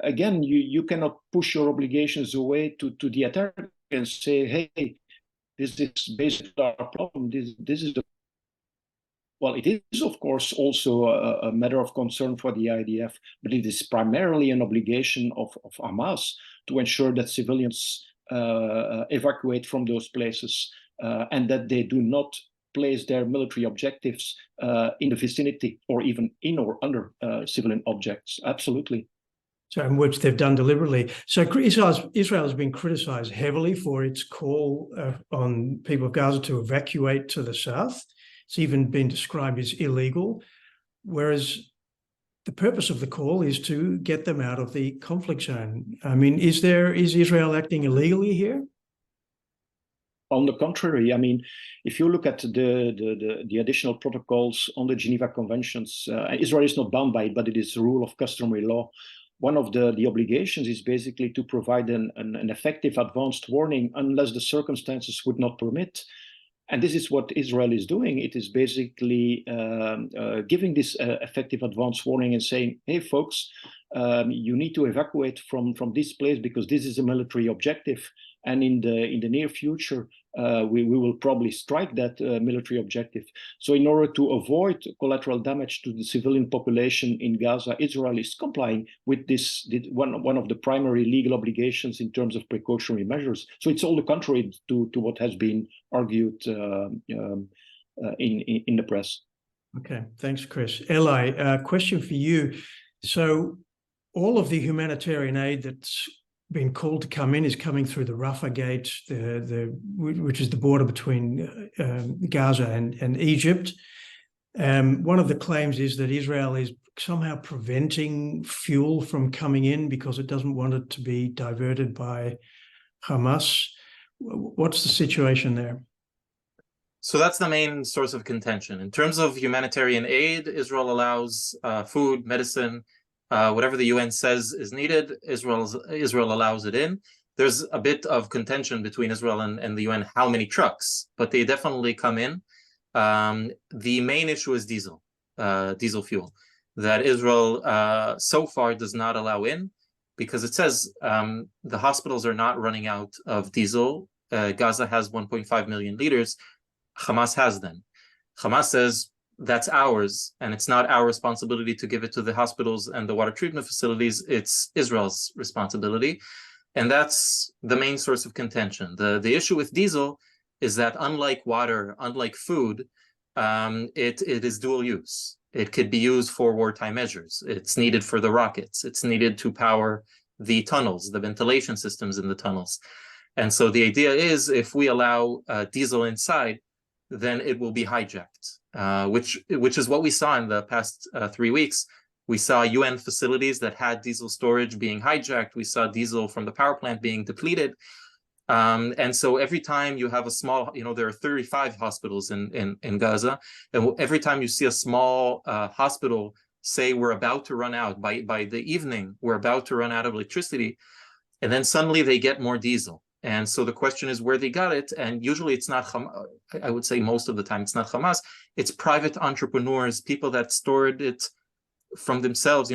again, you cannot push your obligations away to the attacker and say, hey, this is basically our problem. This is the... Well, it is, of course, also a matter of concern for the IDF, but it is primarily an obligation of Hamas to ensure that civilians evacuate from those places, and that they do not place their military objectives in the vicinity or even in or under civilian objects. Absolutely. So, in which they've done deliberately. So Israel has been criticized heavily for its call on people of Gaza to evacuate to the south. It's even been described as illegal, whereas the purpose of the call is to get them out of the conflict zone. I mean, is Israel acting illegally here? On the contrary, I mean, if you look at the additional protocols on the Geneva Conventions, Israel is not bound by it, but it is a rule of customary law. One of the obligations is basically to provide an effective advanced warning unless the circumstances would not permit. And this is what Israel is doing. It is basically giving this effective advance warning and saying, hey, folks, you need to evacuate from this place because this is a military objective. And in the near future, we will probably strike that military objective. So in order to avoid collateral damage to the civilian population in Gaza, Israel is complying with this one of the primary legal obligations in terms of precautionary measures. So it's all the contrary to what has been argued in the press. Okay, thanks, Chris. Eli, question for you. So all of the humanitarian aid that's been called to come in is coming through the Rafah Gate, which is the border between Gaza and Egypt. One of the claims is that Israel is somehow preventing fuel from coming in because it doesn't want it to be diverted by Hamas. What's the situation there? So that's the main source of contention. In terms of humanitarian aid, Israel allows food, medicine, whatever the UN says is needed, Israel allows it in. There's a bit of contention between Israel and the UN, how many trucks, but they definitely come in. The main issue is diesel fuel, that Israel so far does not allow in, because it says the hospitals are not running out of diesel. Gaza has 1.5 million liters. Hamas has them. Hamas says that's ours, and it's not our responsibility to give it to the hospitals and the water treatment facilities. It's Israel's responsibility. And that's the main source of contention. The issue with diesel is that unlike water, unlike food, it is dual use. It could be used for wartime measures. It's needed for the rockets. It's needed to power the tunnels, the ventilation systems in the tunnels. And so the idea is if we allow diesel inside, then it will be hijacked, which is what we saw in the past 3 weeks. We saw UN facilities that had diesel storage being hijacked. We saw diesel from the power plant being depleted. And so every time you have a small, there are 35 hospitals in Gaza, and every time you see a small hospital say we're about to run out, by the evening, we're about to run out of electricity, and then suddenly they get more diesel. And so the question is where they got it, and usually it's not, I would say most of the time it's not Hamas, it's private entrepreneurs, people that stored it from themselves,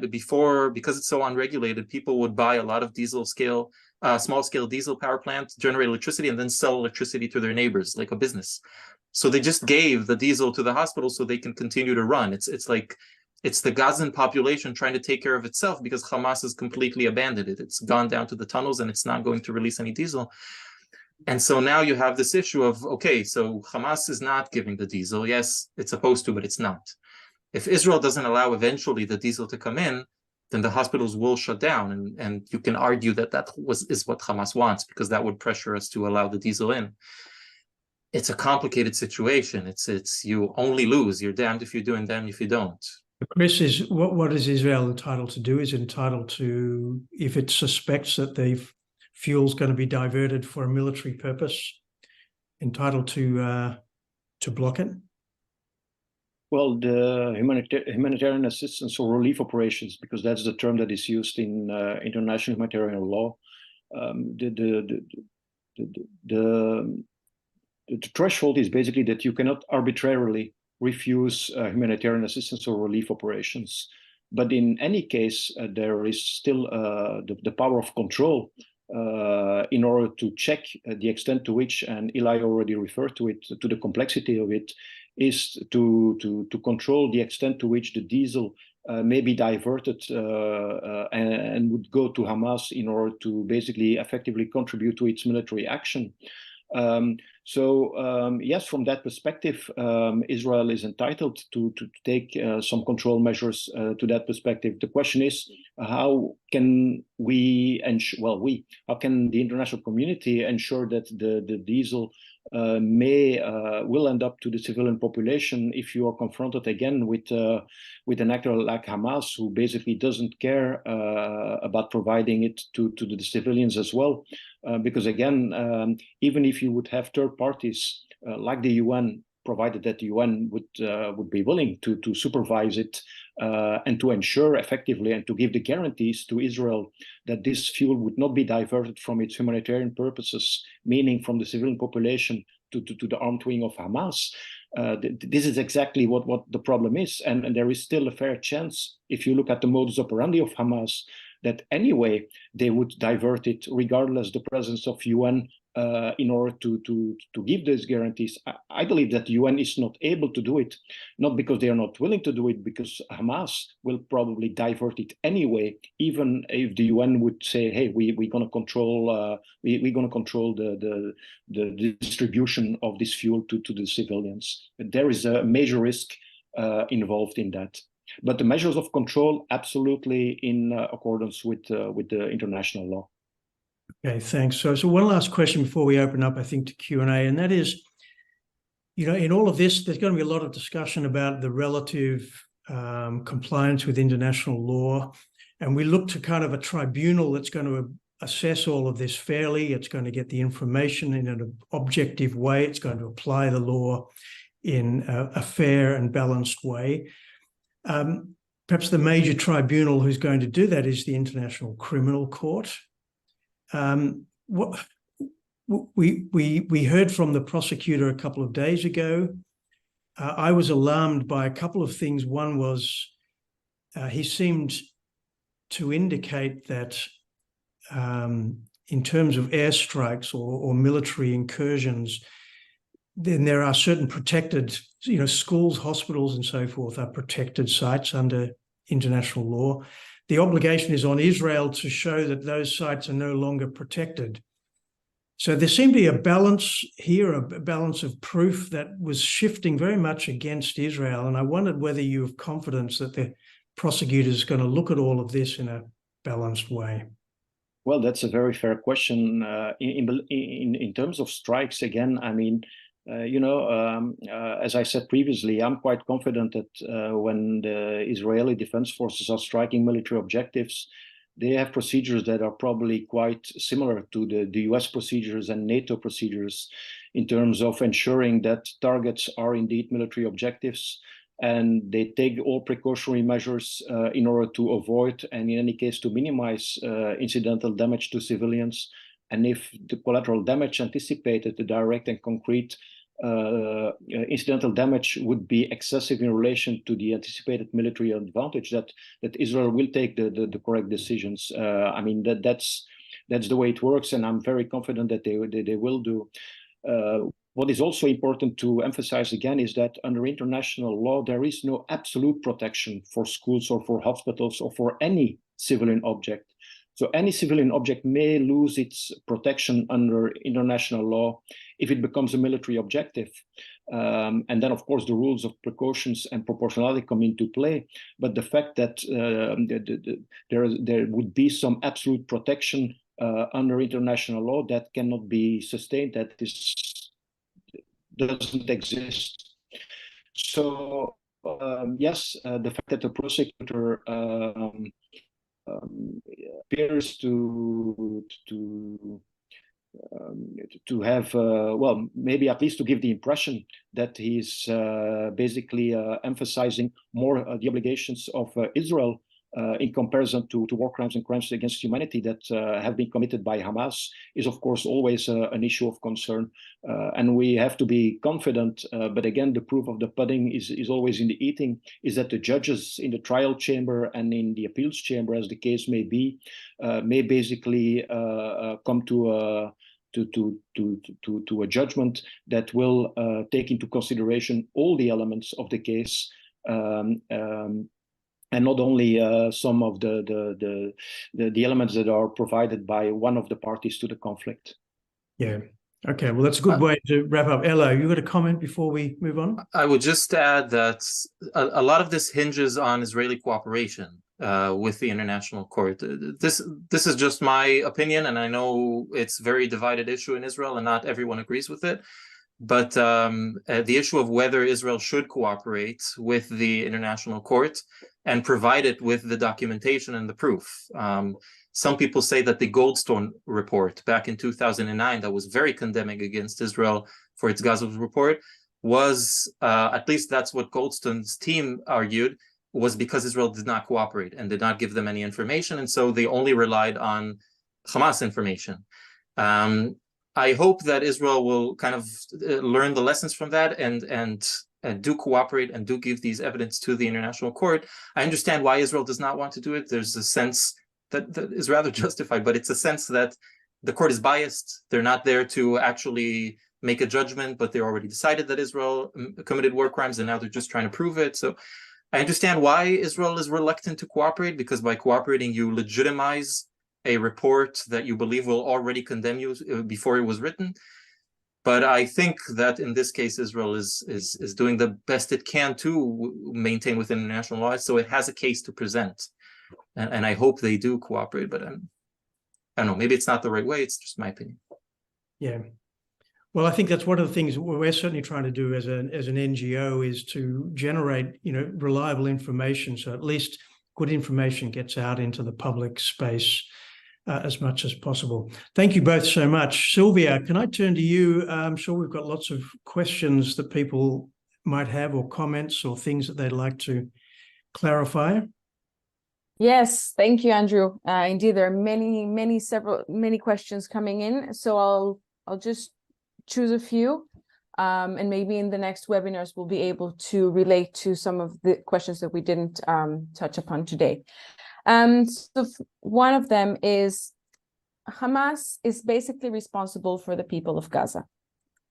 before, because it's so unregulated, people would buy a lot of small scale diesel power plants, generate electricity, and then sell electricity to their neighbors like a business. So they just gave the diesel to the hospital so they can continue to run. It's like, it's the Gazan population trying to take care of itself because Hamas has completely abandoned it. It's gone down to the tunnels and it's not going to release any diesel. And so now you have this issue of, okay, so Hamas is not giving the diesel. Yes, it's supposed to, but it's not. If Israel doesn't allow eventually the diesel to come in, then the hospitals will shut down. And you can argue that is what Hamas wants, because that would pressure us to allow the diesel in. It's a complicated situation. It's you only lose. You're damned if you do and damned if you don't. Chris, what is Israel entitled to do? Is it entitled to, if it suspects that the fuel's going to be diverted for a military purpose, entitled to block it? Well, the humanitarian assistance or relief operations, because that's the term that is used in international humanitarian law, the threshold is basically that you cannot arbitrarily refuse humanitarian assistance or relief operations. But in any case, there is still the power of control in order to check the extent to which, and Eli already referred to it, to the complexity of it, is to control the extent to which the diesel may be diverted and would go to Hamas in order to basically effectively contribute to its military action. Yes, from that perspective, Israel is entitled to take some control measures to that perspective. The question is, how can we ensure, how can the international community ensure that the diesel will end up to the civilian population if you are confronted again with an actor like Hamas, who basically doesn't care about providing it to the civilians as well? Because again, even if you would have third parties like the UN, provided that the UN would be willing to supervise it and to ensure effectively and to give the guarantees to Israel that this fuel would not be diverted from its humanitarian purposes, meaning from the civilian population to the armed wing of Hamas. This is exactly what the problem is. And there is still a fair chance, if you look at the modus operandi of Hamas, that anyway they would divert it regardless the presence of UN in order to give those guarantees. I believe that the UN is not able to do it, not because they are not willing to do it, because Hamas will probably divert it anyway, even if the UN would say, hey, we're going to control the distribution of this fuel to the civilians. There is a major risk involved in that. But the measures of control, absolutely in accordance with the international law. Okay, thanks. So one last question before we open up, I think, to Q&A, and that is, in all of this, there's going to be a lot of discussion about the relative compliance with international law. And we look to kind of a tribunal that's going to assess all of this fairly. It's going to get the information in an objective way. It's going to apply the law in a fair and balanced way. Perhaps the major tribunal who's going to do that is the International Criminal Court. We heard from the prosecutor a couple of days ago. I was alarmed by a couple of things. One was he seemed to indicate that in terms of airstrikes or military incursions, then there are certain protected, schools, hospitals, and so forth are protected sites under international law. The obligation is on Israel to show that those sites are no longer protected. So there seemed to be a balance here, a balance of proof that was shifting very much against Israel. And I wondered whether you have confidence that the prosecutor is going to look at all of this in a balanced way. Well, that's a very fair question. In terms of strikes, again, I mean, as I said previously, I'm quite confident that when the Israeli Defense Forces are striking military objectives, they have procedures that are probably quite similar to the US procedures and NATO procedures in terms of ensuring that targets are indeed military objectives, and they take all precautionary measures in order to avoid and in any case to minimize incidental damage to civilians. And if the collateral damage anticipated, the direct and concrete incidental damage would be excessive in relation to the anticipated military advantage, that Israel will take the correct decisions. I mean, that's the way it works, and I'm very confident that they will do. What is also important to emphasize again is that under international law, there is no absolute protection for schools or for hospitals or for any civilian object. So any civilian object may lose its protection under international law if it becomes a military objective. And then, of course, the rules of precautions and proportionality come into play. But the fact that there would be some absolute protection under international law, that cannot be sustained, doesn't exist. So, yes, the fact that the prosecutor appears to have, well, maybe at least to give the impression that he's basically emphasizing more the obligations of Israel in comparison to war crimes and crimes against humanity that have been committed by Hamas, is of course always an issue of concern. And we have to be confident, but again, the proof of the pudding is always in the eating, is that the judges in the trial chamber and in the appeals chamber, as the case may be, may basically come to a judgment that will take into consideration all the elements of the case, and not only some of the elements that are provided by one of the parties to the conflict. Yeah. Okay. Well, that's a good way to wrap up. Ella, you got a comment before we move on? I would just add that a lot of this hinges on Israeli cooperation with the International Court. This is just my opinion, and I know it's a very divided issue in Israel, and not everyone agrees with it. But the issue of whether Israel should cooperate with the International Court and provide it with the documentation and the proof. Some people say that the Goldstone report back in 2009 that was very condemning against Israel for its Gaza report was, at least that's what Goldstone's team argued, was because Israel did not cooperate and did not give them any information. And so they only relied on Hamas information. I hope that Israel will kind of learn the lessons from that and do cooperate and do give these evidence to the International Court. I understand why Israel does not want to do it. There's a sense that is rather justified, but it's a sense that the court is biased. They're not there to actually make a judgment, but they already decided that Israel committed war crimes, and now they're just trying to prove it. So I understand why Israel is reluctant to cooperate, because by cooperating, you legitimize a report that you believe will already condemn you before it was written. But I think that in this case, Israel is doing the best it can to maintain within international law, so it has a case to present. And I hope they do cooperate, but I don't know, maybe it's not the right way, it's just my opinion. Yeah. Well, I think that's one of the things we're certainly trying to do as an NGO is to generate, reliable information. So at least good information gets out into the public space as much as possible. Thank you both so much. Sylvia, can I turn to you? I'm sure we've got lots of questions that people might have, or comments or things that they'd like to clarify. Yes, thank you, Andrew. Indeed, there are many questions coming in. So I'll just choose a few, and maybe in the next webinars we'll be able to relate to some of the questions that we didn't touch upon today. So one of them is, Hamas is basically responsible for the people of Gaza.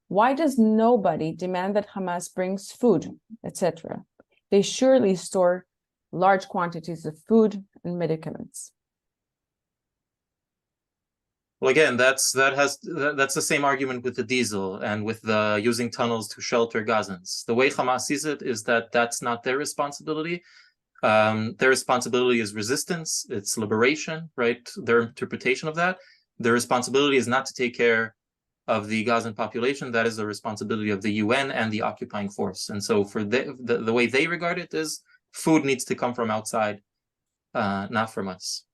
Why does nobody demand that Hamas brings food, etc.? They surely store large quantities of food and medicaments. Well, again, that's the same argument with the diesel and with the using tunnels to shelter Gazans. The way Hamas sees it is that that's not their responsibility. Their responsibility is resistance, it's liberation, right? Their interpretation of that. Their responsibility is not to take care of the Gazan population. That is the responsibility of the UN and the occupying force. And so for the way they regard it is food needs to come from outside, not from us.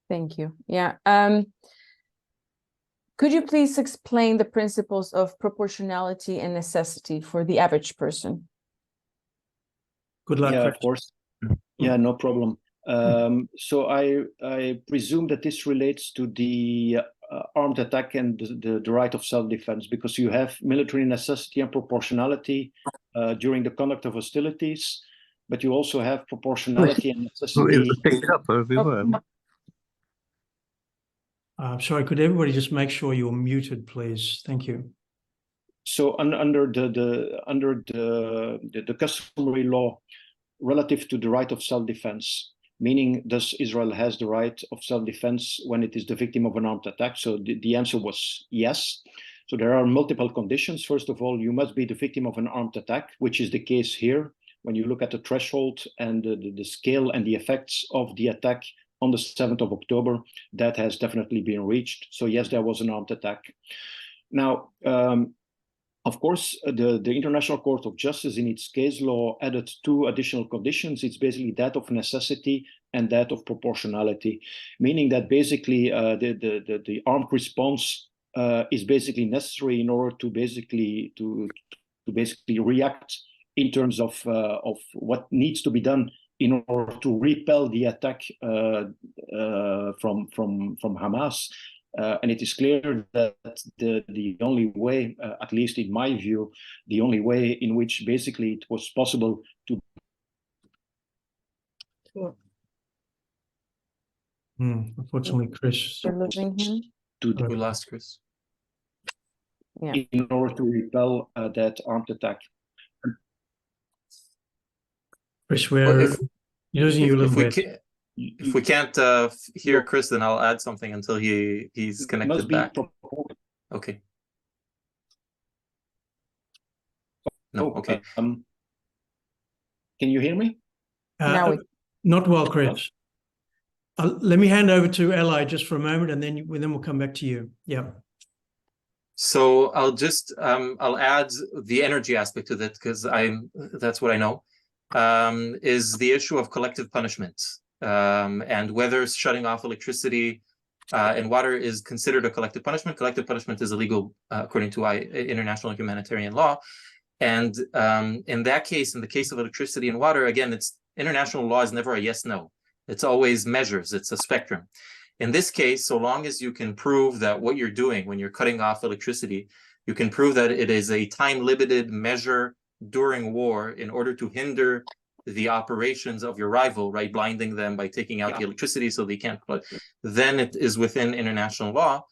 Thank you. Yeah. Could you please explain the principles of proportionality and necessity for the average person? Good luck. Yeah, Chris. of course. Yeah, no problem. So I presume that this relates to the armed attack and the right of self-defense, because you have military necessity and proportionality during the conduct of hostilities, but you also have proportionality and necessity. Sorry, could everybody just make sure you're muted, please? Thank you. So under the customary law relative to the right of self-defense, meaning does Israel has the right of self-defense when it is the victim of an armed attack? So the answer was yes. So there are multiple conditions. First of all, you must be the victim of an armed attack, which is the case here. When you look at the threshold and the scale and the effects of the attack on the 7th of October, that has definitely been reached. So yes, there was an armed attack. Now, of course, the International Court of Justice in its case law added two additional conditions. It's basically that of necessity and that of proportionality, meaning that basically the armed response is basically necessary in order to basically react in terms of what needs to be done in order to repel the attack from Hamas. And it is clear that the only way, at least in my view, the only way in which basically it was possible to. Unfortunately, Chris. We're losing him. We lost Chris. Yeah. In order to repel that armed attack. Chris, we're losing you a little bit. If we can't hear Chris, then I'll add something until he's connected back. Okay. No, okay. Can you hear me? Not well, Chris. Let me hand over to Eli just for a moment, and then we'll come back to you. Yeah. So I'll just I'll add the energy aspect to that, because that's what I know, is the issue of collective punishment. And whether shutting off electricity and water is considered a collective punishment. Collective punishment is illegal according to international humanitarian law. And in that case, in the case of electricity and water, again, it's international law is never a yes/no. It's always measures. It's a spectrum. In this case, so long as you can prove that what you're doing when you're cutting off electricity, you can prove that it is a time-limited measure during war in order to hinder the operations of your rival, right? Blinding them by taking out the electricity so they can't, then it is within international law.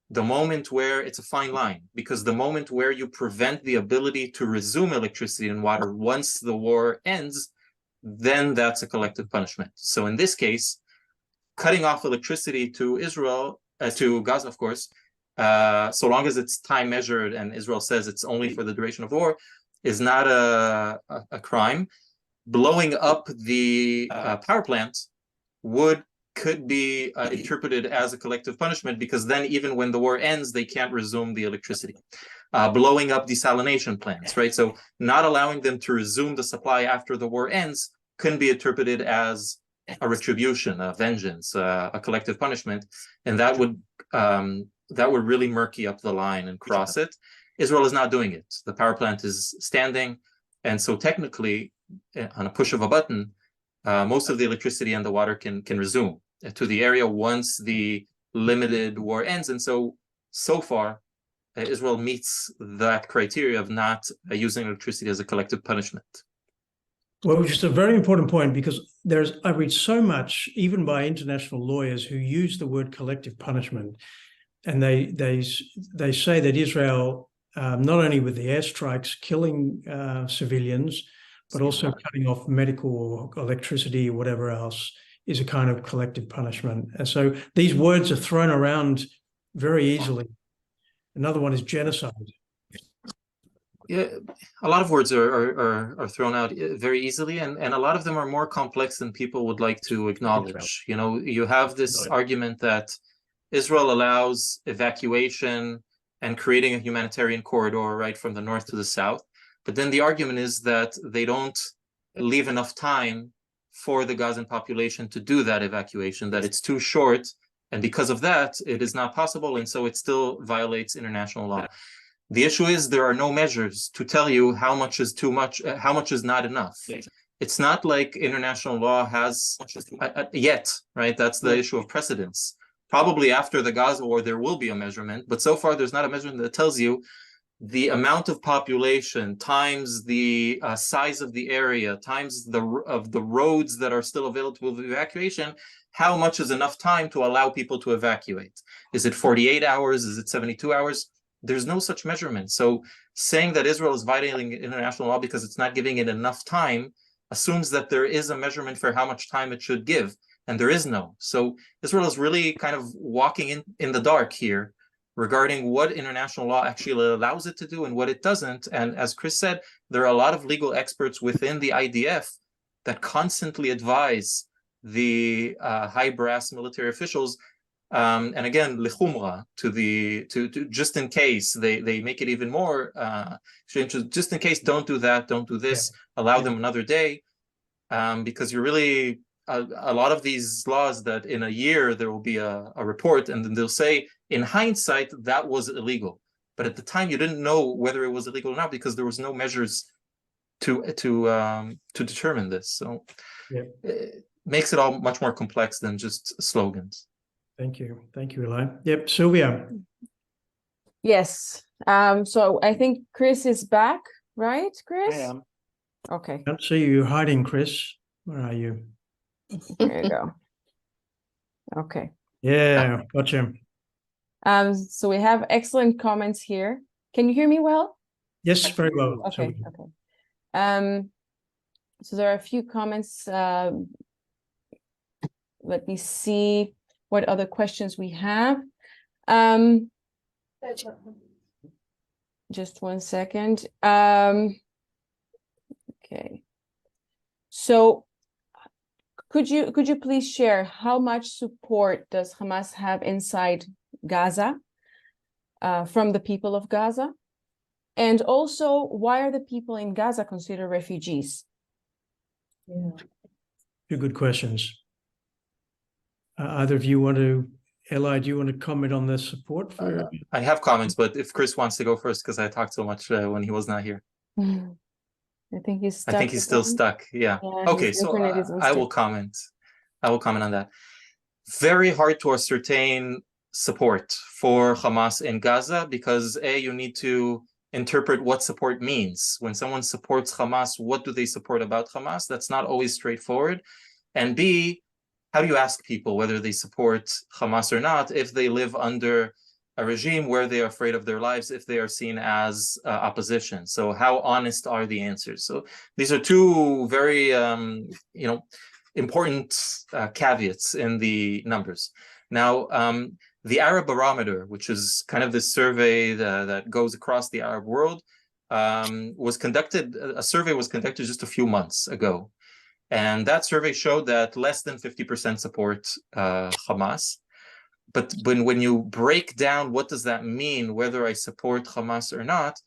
The moment where it's a fine line, because the moment where you prevent the ability to resume electricity and water once the war ends, then that's a collective punishment. So in this case, cutting off electricity to Israel, to Gaza, of course, so long as it's time measured and Israel says it's only for the duration of war, is not a crime. Blowing up the power plant would could be interpreted as a collective punishment, because then even when the war ends, they can't resume the electricity. Blowing up desalination plants, right? So not allowing them to resume the supply after the war ends can be interpreted as a retribution, a vengeance, a collective punishment, and that would really murky up the line and cross it. Israel is not doing it. The power plant is standing, and so technically, on a push of a button, most of the electricity and the water can resume to the area once the limited war ends. And so far, Israel meets that criteria of not using electricity as a collective punishment. Well, which is a very important point, because I read so much, even by international lawyers, who use the word collective punishment, and they say that Israel, not only with the airstrikes killing civilians, but also cutting off medical or electricity or whatever else, is a kind of collective punishment. And so these words are thrown around very easily. Another one is genocide. Yeah, a lot of words are thrown out very easily, and a lot of them are more complex than people would like to acknowledge. You know, you have this argument that Israel allows evacuation and creating a humanitarian corridor right from the north to the south. But then the argument is that they don't leave enough time for the Gazan population to do that evacuation, that it's too short, and because of that, it is not possible, and so it still violates international law. The issue is there are no measures to tell you how much is too much, how much is not enough. It's not like international law has yet, right? That's the issue of precedence. Probably after the Gaza war, there will be a measurement, but so far there's not a measurement that tells you the amount of population times the size of the area times the roads that are still available for evacuation. How much is enough time to allow people to evacuate? Is it 48 hours? Is it 72 hours? There's no such measurement. So saying that Israel is violating international law because it's not giving it enough time assumes that there is a measurement for how much time it should give, and there is no. So Israel is really kind of walking in the dark here regarding what international law actually allows it to do and what it doesn't. And as Chris said, there are a lot of legal experts within the IDF that constantly advise the high brass military officials, and again, lechumra, to just in case, they make it even more, just in case, don't do that, don't do this, allow them another day, because you're really, a lot of these laws that in a year there will be a report, and then they'll say, in hindsight, that was illegal. But at the time, you didn't know whether it was illegal or not because there was no measures to determine this. So it makes it all much more complex than just slogans. Thank you, Eli. Yep, Sylvia. Yes. So I think Chris is back, right, Chris? I am. Okay. I don't see you hiding, Chris. Where are you? There you go. Okay. Yeah, gotcha. So we have excellent comments here. Can you hear me well? Yes, very well. Okay. Okay. So there are a few comments. Let me see what other questions we have. Just one second. Okay. So could you please share how much support does Hamas have inside Gaza from the people of Gaza? And also, why are the people in Gaza considered refugees? Two good questions. Either of you want to, Eli, do you want to comment on the support for? I have comments, but if Chris wants to go first, because I talked so much when he was not here. I think he's stuck. I think he's still stuck. Yeah. Okay, so I will comment. I will comment on that. Very hard to ascertain support for Hamas in Gaza because you need to interpret what support means. When someone supports Hamas, what do they support about Hamas? That's not always straightforward. And B, how do you ask people whether they support Hamas or not if they live under a regime where they are afraid of their lives, if they are seen as opposition? So how honest are the answers? So these are two very important caveats in the numbers. Now, the Arab Barometer, which is kind of this survey that goes across the Arab world, a survey was conducted just a few months ago. And that survey showed that less than 50% support Hamas. But when you break down what does that mean, whether I support Hamas or not,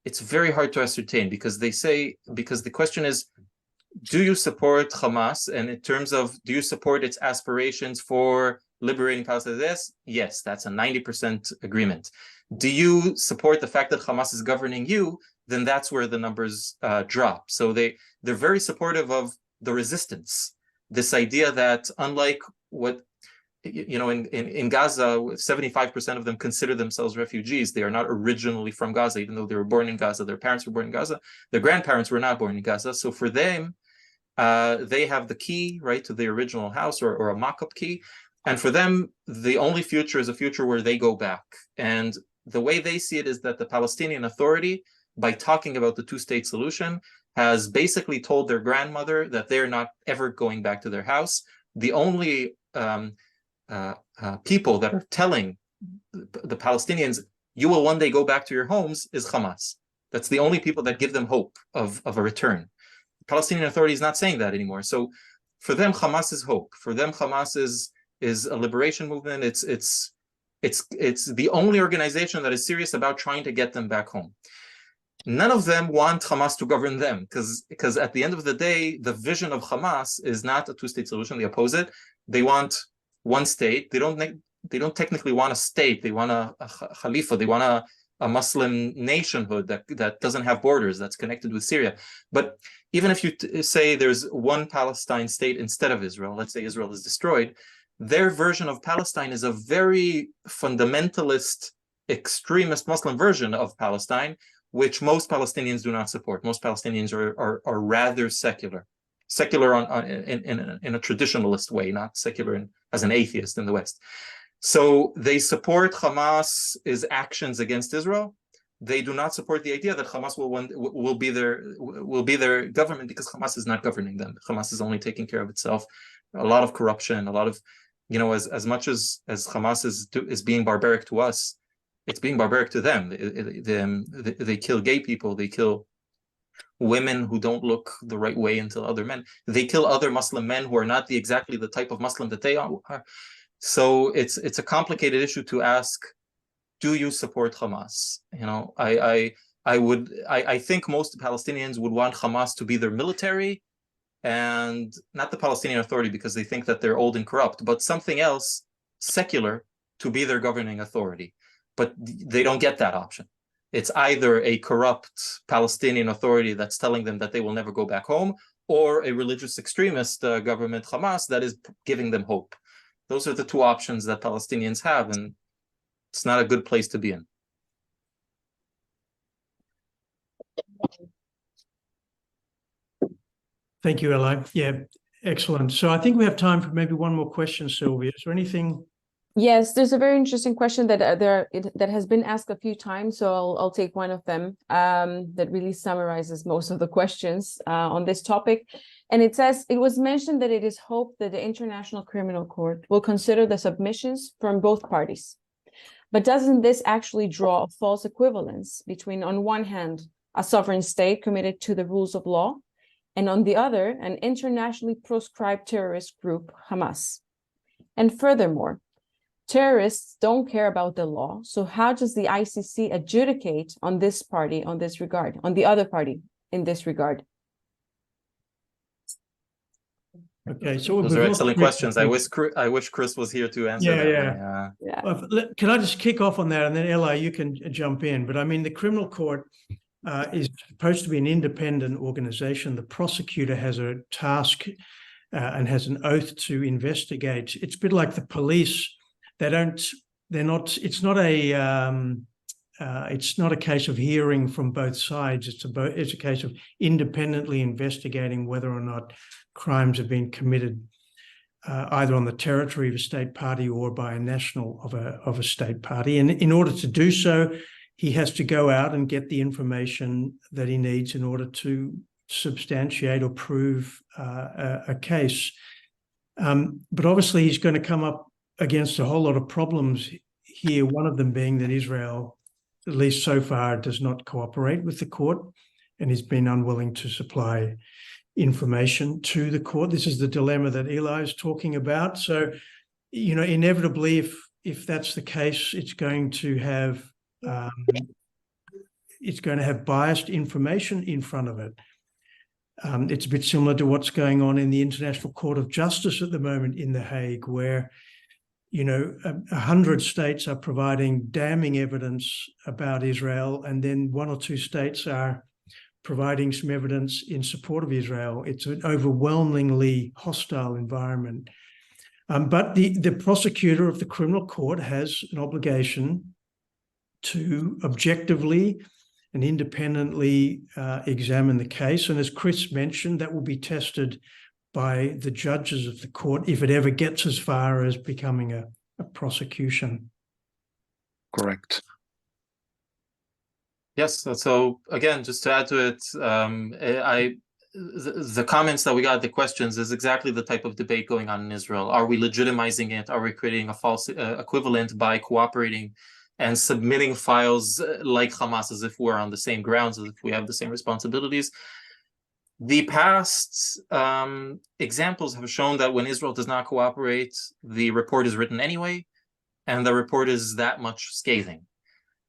it's very hard to ascertain, because the question is, do you support Hamas? And in terms of, do you support its aspirations for liberating Palestine? Yes, that's a 90% agreement. Do you support the fact that Hamas is governing you? Then that's where the numbers drop. So they're very supportive of the resistance. This idea that, unlike what, in Gaza, 75% of them consider themselves refugees. They are not originally from Gaza, even though they were born in Gaza. Their parents were born in Gaza. Their grandparents were not born in Gaza. So for them, they have the key, right, to the original house, or a mock-up key. And for them, the only future is a future where they go back. And the way they see it is that the Palestinian Authority, by talking about the two-state solution, has basically told their grandmother that they're not ever going back to their house. The only people that are telling the Palestinians, you will one day go back to your homes, is Hamas. That's the only people that give them hope of a return. The Palestinian Authority is not saying that anymore. So for them, Hamas is hope. For them, Hamas is a liberation movement. It's the only organization that is serious about trying to get them back home. None of them want Hamas to govern them, because at the end of the day, the vision of Hamas is not a two-state solution. They oppose it. They want one state. They don't technically want a state. They want a khalifa. They want a Muslim nationhood that doesn't have borders, that's connected with Syria. But even if you say there's one Palestine state instead of Israel, let's say Israel is destroyed, their version of Palestine is a very fundamentalist, extremist Muslim version of Palestine, which most Palestinians do not support. Most Palestinians are rather secular in a traditionalist way, not secular as an atheist in the West. So they support Hamas's actions against Israel. They do not support the idea that Hamas will be their government, because Hamas is not governing them. Hamas is only taking care of itself. A lot of corruption, a lot of, as much as Hamas is being barbaric to us, it's being barbaric to them. They kill gay people. They kill women who don't look the right way until other men. They kill other Muslim men who are not exactly the type of Muslim that they are. So it's a complicated issue to ask, do you support Hamas? I think most Palestinians would want Hamas to be their military, and not the Palestinian Authority, because they think that they're old and corrupt, but something else, secular, to be their governing authority. But they don't get that option. It's either a corrupt Palestinian Authority that's telling them that they will never go back home, or a religious extremist government, Hamas, that is giving them hope. Those are the two options that Palestinians have, and it's not a good place to be in. Thank you, Eli. Yeah, excellent. So I think we have time for maybe one more question, Sylvia. Is there anything? Yes, there's a very interesting question that that has been asked a few times, so I'll take one of them that really summarizes most of the questions on this topic. And it says, it was mentioned that it is hoped that the International Criminal Court will consider the submissions from both parties. But doesn't this actually draw a false equivalence between, on one hand, a sovereign state committed to the rules of law, and on the other, an internationally proscribed terrorist group, Hamas? And furthermore, terrorists don't care about the law, so how does the ICC adjudicate on this party on this regard, on the other party in this regard? Okay, so those are excellent questions. I wish Chris was here to answer that. Yeah. Can I just kick off on that, and then Eli, you can jump in. But I mean, the criminal court is supposed to be an independent organization. The prosecutor has a task and has an oath to investigate. It's a bit like the police. It's not a case of hearing from both sides. It's a case of independently investigating whether or not crimes have been committed either on the territory of a state party or by a national of a state party. And in order to do so, he has to go out and get the information that he needs in order to substantiate or prove a case. But obviously, he's going to come up against a whole lot of problems here, one of them being that Israel, at least so far, does not cooperate with the court and has been unwilling to supply information to the court. This is the dilemma that Eli is talking about. So, inevitably, if that's the case, it's going to have biased information in front of it. It's a bit similar to what's going on in the International Court of Justice at the moment in The Hague, where 100 states are providing damning evidence about Israel, and then 1 or 2 states are providing some evidence in support of Israel. It's an overwhelmingly hostile environment. But the prosecutor of the criminal court has an obligation to objectively and independently examine the case. And as Chris mentioned, that will be tested by the judges of the court if it ever gets as far as becoming a prosecution. Correct. Yes. So again, just to add to it, the comments that we got, the questions, is exactly the type of debate going on in Israel. Are we legitimizing it? Are we creating a false equivalent by cooperating and submitting files like Hamas as if we're on the same grounds, as if we have the same responsibilities? The past examples have shown that when Israel does not cooperate, the report is written anyway, and the report is that much scathing.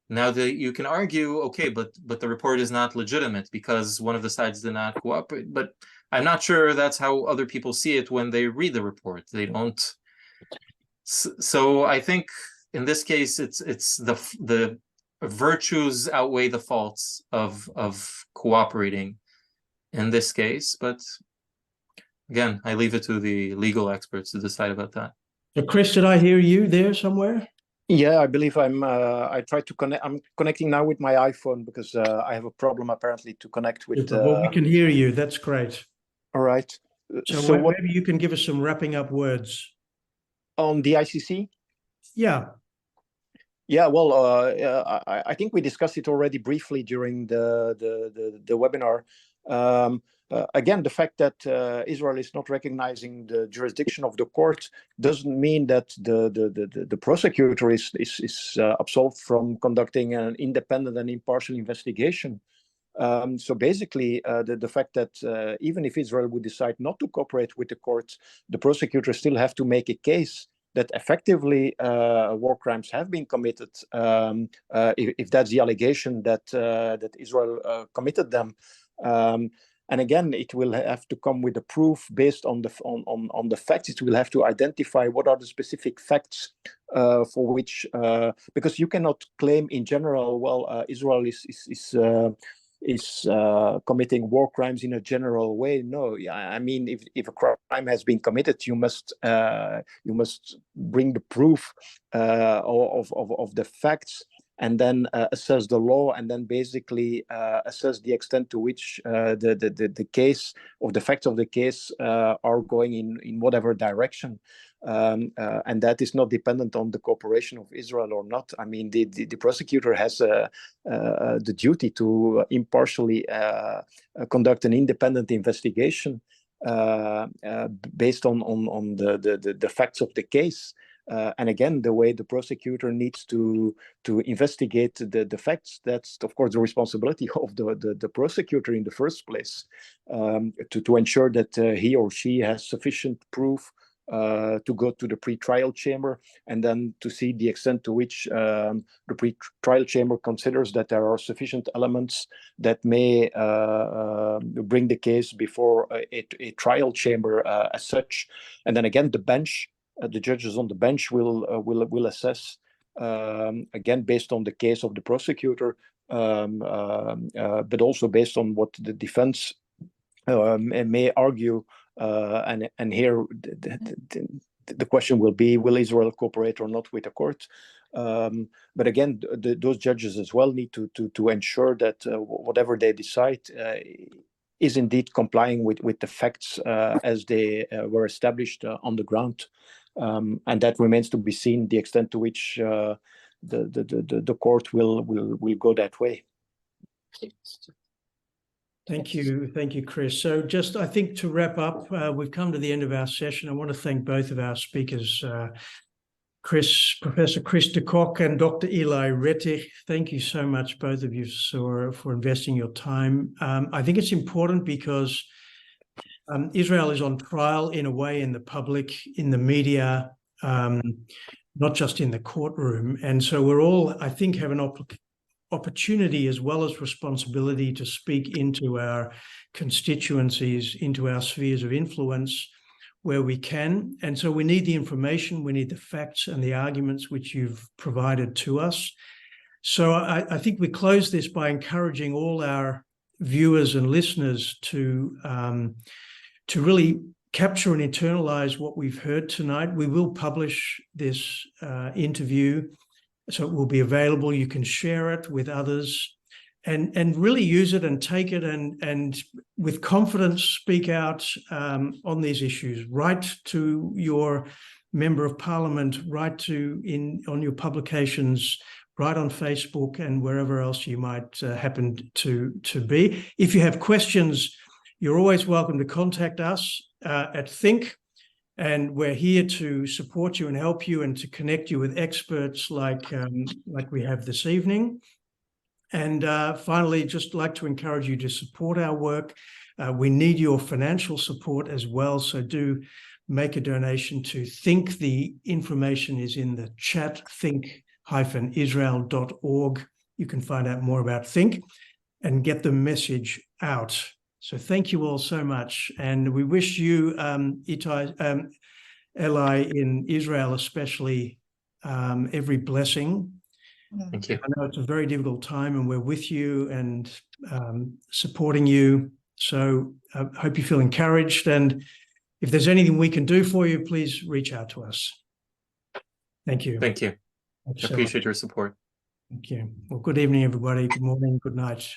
Now, you can argue, okay, but the report is not legitimate because one of the sides did not cooperate. But I'm not sure that's how other people see it when they read the report. They don't. So I think in this case, it's the virtues outweigh the faults of cooperating in this case. But again, I leave it to the legal experts to decide about that. So, Chris, did I hear you there somewhere? Yeah, I believe I tried to connect. I'm connecting now with my iPhone because I have a problem apparently to connect with. Well, we can hear you. That's great. All right. So maybe you can give us some wrapping up words on the ICC. Yeah. Yeah. Well, I think we discussed it already briefly during the webinar. Again, the fact that Israel is not recognizing the jurisdiction of the court doesn't mean that the prosecutor is absolved from conducting an independent and impartial investigation. So basically, the fact that even if Israel would decide not to cooperate with the court, the prosecutor still have to make a case that effectively war crimes have been committed, if that's the allegation that Israel committed them. And again, it will have to come with a proof based on the facts. It will have to identify what are the specific facts for which, because you cannot claim in general, well, Israel is committing war crimes in a general way. No, I mean, if a crime has been committed, you must bring the proof of the facts, and then assess the law, and then basically assess the extent to which the case, or the facts of the case, are going in whatever direction. And that is not dependent on the cooperation of Israel or not. I mean, the prosecutor has the duty to impartially conduct an independent investigation based on the facts of the case. And again, the way the prosecutor needs to investigate the facts, that's of course the responsibility of the prosecutor in the first place, to ensure that he or she has sufficient proof to go to the pre-trial chamber, and then to see the extent to which the pre-trial chamber considers that there are sufficient elements that may bring the case before a trial chamber as such. And then again, the bench, the judges on the bench will assess, again, based on the case of the prosecutor, but also based on what the defense may argue. And here the question will be, will Israel cooperate or not with the court? But again, those judges as well need to ensure that whatever they decide is indeed complying with the facts as they were established on the ground. And that remains to be seen, the extent to which the court will go that way. Thank you, Chris. So just, I think, to wrap up, we've come to the end of our session. I want to thank both of our speakers, Professor Chris de Kock and Dr. Eli Rettich. Thank you so much, both of you, for investing your time. I think it's important because Israel is on trial in a way in the public, in the media, not just in the courtroom. And so we're all, I think, have an opportunity as well as responsibility to speak into our constituencies, into our spheres of influence where we can. And so we need the information, we need the facts and the arguments which you've provided to us. So I think we close this by encouraging all our viewers and listeners to really capture and internalize what we've heard tonight. We will publish this interview, so it will be available. You can share it with others and really use it and take it and with confidence speak out on these issues. Write to your member of parliament, write on your publications, write on Facebook and wherever else you might happen to be. If you have questions, you're always welcome to contact us at thinc, and we're here to support you and help you and to connect you with experts like we have this evening. And finally, just like to encourage you to support our work. We need your financial support as well, so do make a donation to thinc. The information is in the chat, thinc-israel.org. You can find out more about thinc and get the message out. So thank you all so much. And we wish you, Eli, in Israel especially, every blessing. Thank you. I know it's a very difficult time and we're with you and supporting you. So I hope you feel encouraged. And if there's anything we can do for you, please reach out to us. Thank you. Thank you. Thanks I so appreciate much. your support. Thank you. Well, good evening, everybody. Good morning. Good night.